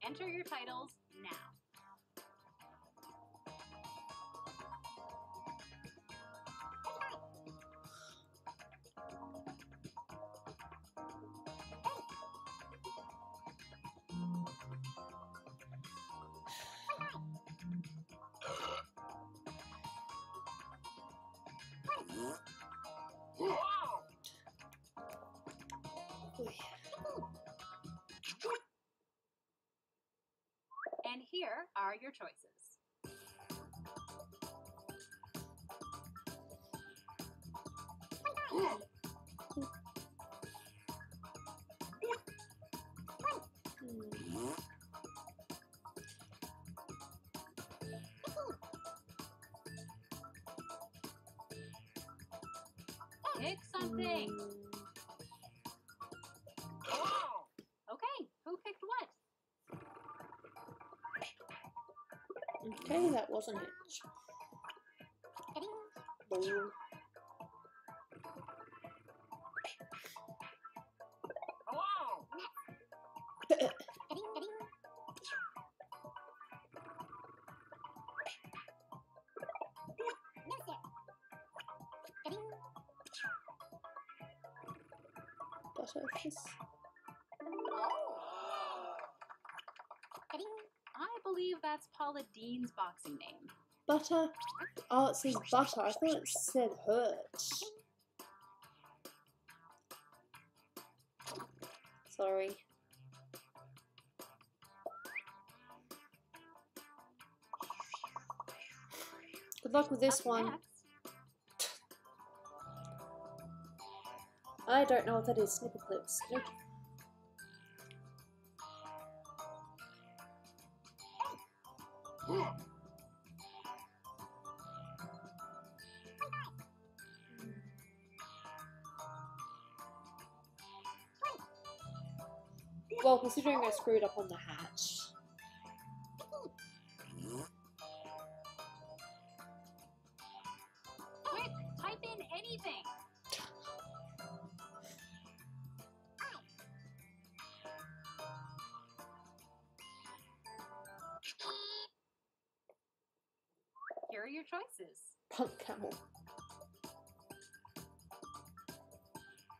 Enter your titles now. And here are your choices. Pick something. Okay, who picked what? Okay, that wasn't it. Boom. Butterfish. I believe that's Paula Dean's boxing name. Butter? Oh, it says butter. I thought it said hurt. Sorry. Good luck with this Up one. next, I don't know what that is. Snipper clips. Nope. Well, considering I screwed up on the hatch. Quick, type in anything. Here are your choices. Punk camel.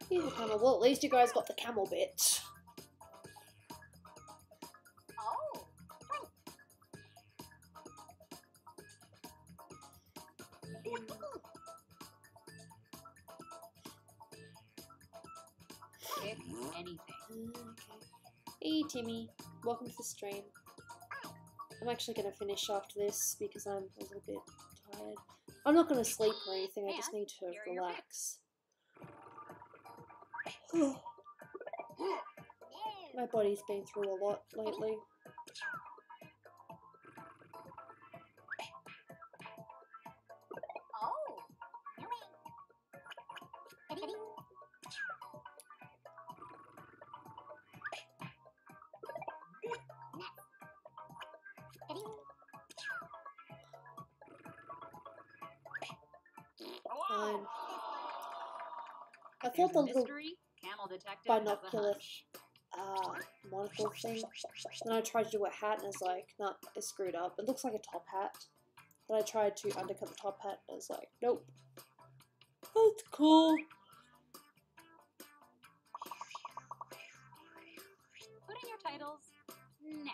Here's a camel. Well, at least you guys got the camel bit. Oh. Pick anything. Okay. Hey Timmy, welcome to the stream. I'm actually going to finish after this because I'm a little bit tired. I'm not going to sleep or anything, I just need to here are your relax. My body's been through a lot lately. Oh. Fine. I There's thought the a little mystery. Camel detective has a binocular hunch. monocle thing. Then I tried to do a hat and it's like, nah, it's screwed up. It looks like a top hat. Then I tried to undercut the top hat and it's like, nope. That's cool. Put in your titles now.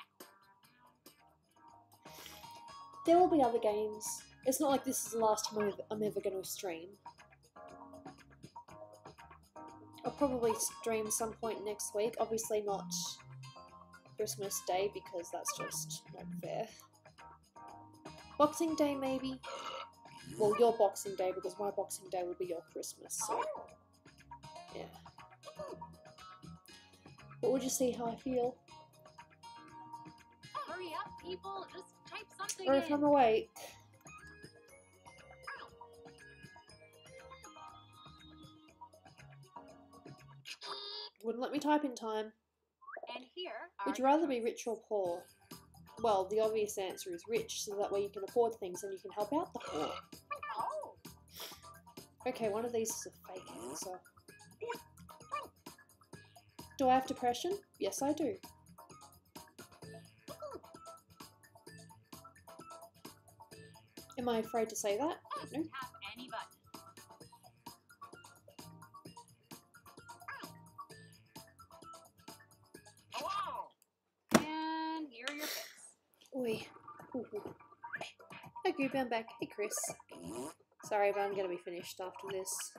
There will be other games. It's not like this is the last time I'm ever going to stream. I'll probably stream some point next week. Obviously not Christmas Day because that's just not fair. Boxing Day maybe? Well, your Boxing Day because my Boxing Day would be your Christmas, so yeah. But we'll just see how I feel. Hurry up, people. Just type something Or if in. I'm awake. Wouldn't let me type in time. And here are Would you your rather be choices. rich or poor? Well, the obvious answer is rich, so that way you can afford things and you can help out the poor. Oh. Okay, one of these is a fake answer. Do I have depression? Yes, I do. Am I afraid to say that? Just No. tap any button. And here are your picks. Oi. Ooh. Hi, Gooby, I'm back. Hey, Chris. Sorry, but I'm gonna be finished after this.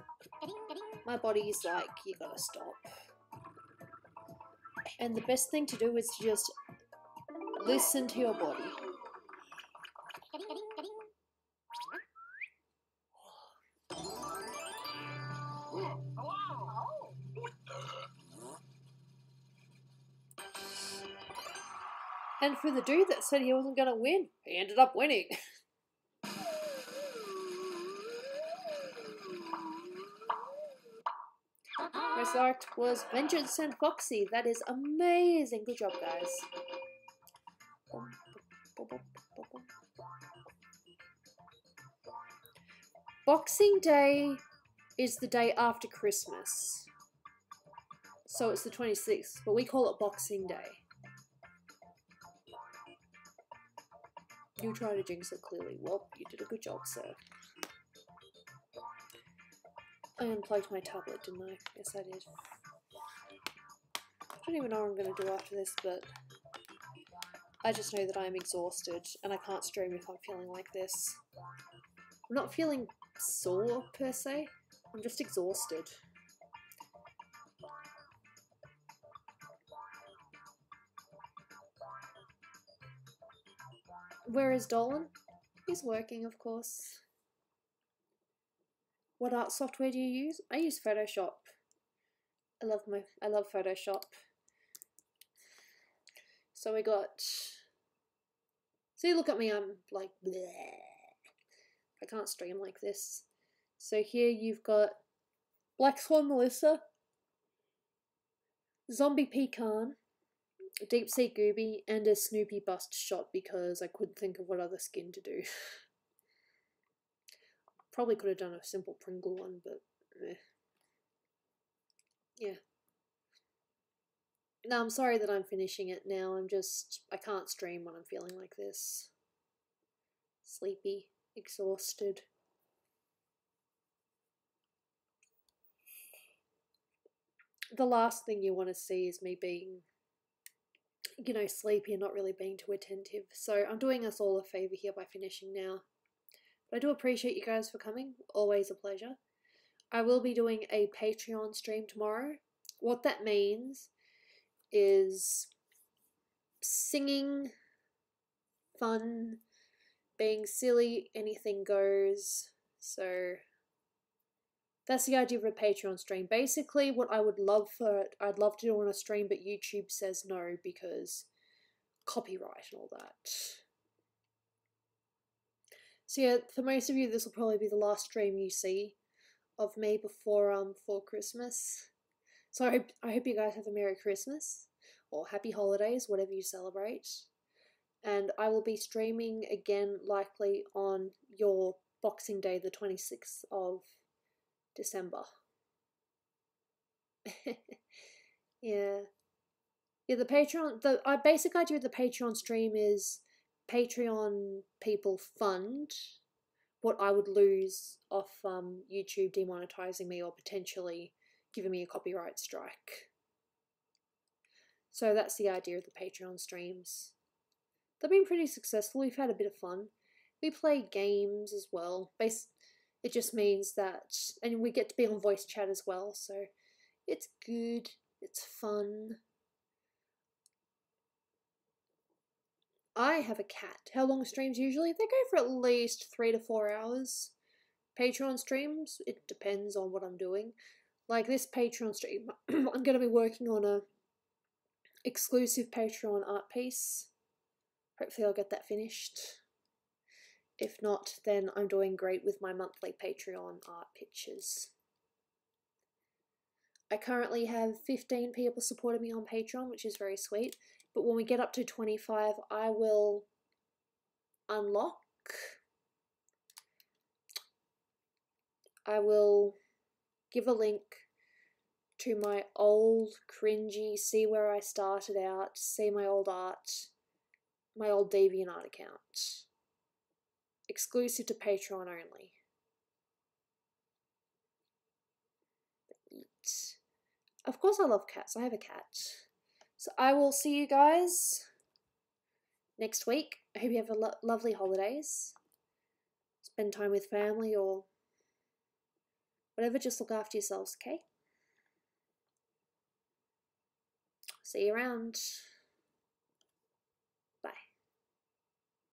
My body's like, you gotta stop. And the best thing to do is to just listen to your body. And for the dude that said he wasn't gonna win, he ended up winning. Result was Vengeance and Foxy. That is amazing. Good job, guys. Boxing Day is the day after Christmas. So it's the 26th, but we call it Boxing Day. You tried to jinx it clearly. Well, you did a good job, sir. I unplugged my tablet, didn't I? Yes, I did. I don't even know what I'm going to do after this, but I just know that I'm exhausted and I can't stream if I'm feeling like this. I'm not feeling sore, per se. I'm just exhausted. Where is Dolan? He's working, of course. What art software do you use? I use Photoshop. I love Photoshop. So we got. See, look at me. I'm like, bleh. I can't stream like this. So here you've got Black Swan Melissa, Zombie Pecan, Deep Sea Gooby, and a Snoopy bust shot because I couldn't think of what other skin to do. Probably could have done a simple Pringle one, but yeah. No, I'm sorry that I'm finishing it now. I can't stream when I'm feeling like this. Sleepy, exhausted. The last thing you want to see is me being, you know, sleepy and not really being too attentive. So I'm doing us all a favour here by finishing now. But I do appreciate you guys for coming. Always a pleasure. I will be doing a Patreon stream tomorrow. What that means is singing, fun, being silly, anything goes. So that's the idea of a Patreon stream. Basically, what I would love I'd love to do on a stream, but YouTube says no because copyright and all that. So yeah, for most of you, this will probably be the last stream you see of me before Christmas. So I hope you guys have a Merry Christmas or Happy Holidays, whatever you celebrate. And I will be streaming again likely on your Boxing Day, the 26th of December. Yeah. Yeah, the Patreon, the basic idea of the Patreon stream is Patreon people fund what I would lose off YouTube demonetizing me or potentially giving me a copyright strike. So that's the idea of the Patreon streams. They've been pretty successful. We've had a bit of fun. We play games as well. It just means that, and we get to be on voice chat as well, so it's good. It's fun. I have a cat. How long streams usually? They go for at least 3 to 4 hours. Patreon streams, it depends on what I'm doing. Like this Patreon stream, I'm going to be working on a exclusive Patreon art piece. Hopefully I'll get that finished. If not, then I'm doing great with my monthly Patreon art pictures. I currently have 15 people supporting me on Patreon, which is very sweet. But when we get up to 25, I will unlock. I will give a link to my old cringy, see where I started out, see my old art, my old DeviantArt account. Exclusive to Patreon only. Of course I love cats. I have a cat. So I will see you guys next week. I hope you have a lovely holidays. Spend time with family or whatever. Just look after yourselves, okay? See you around.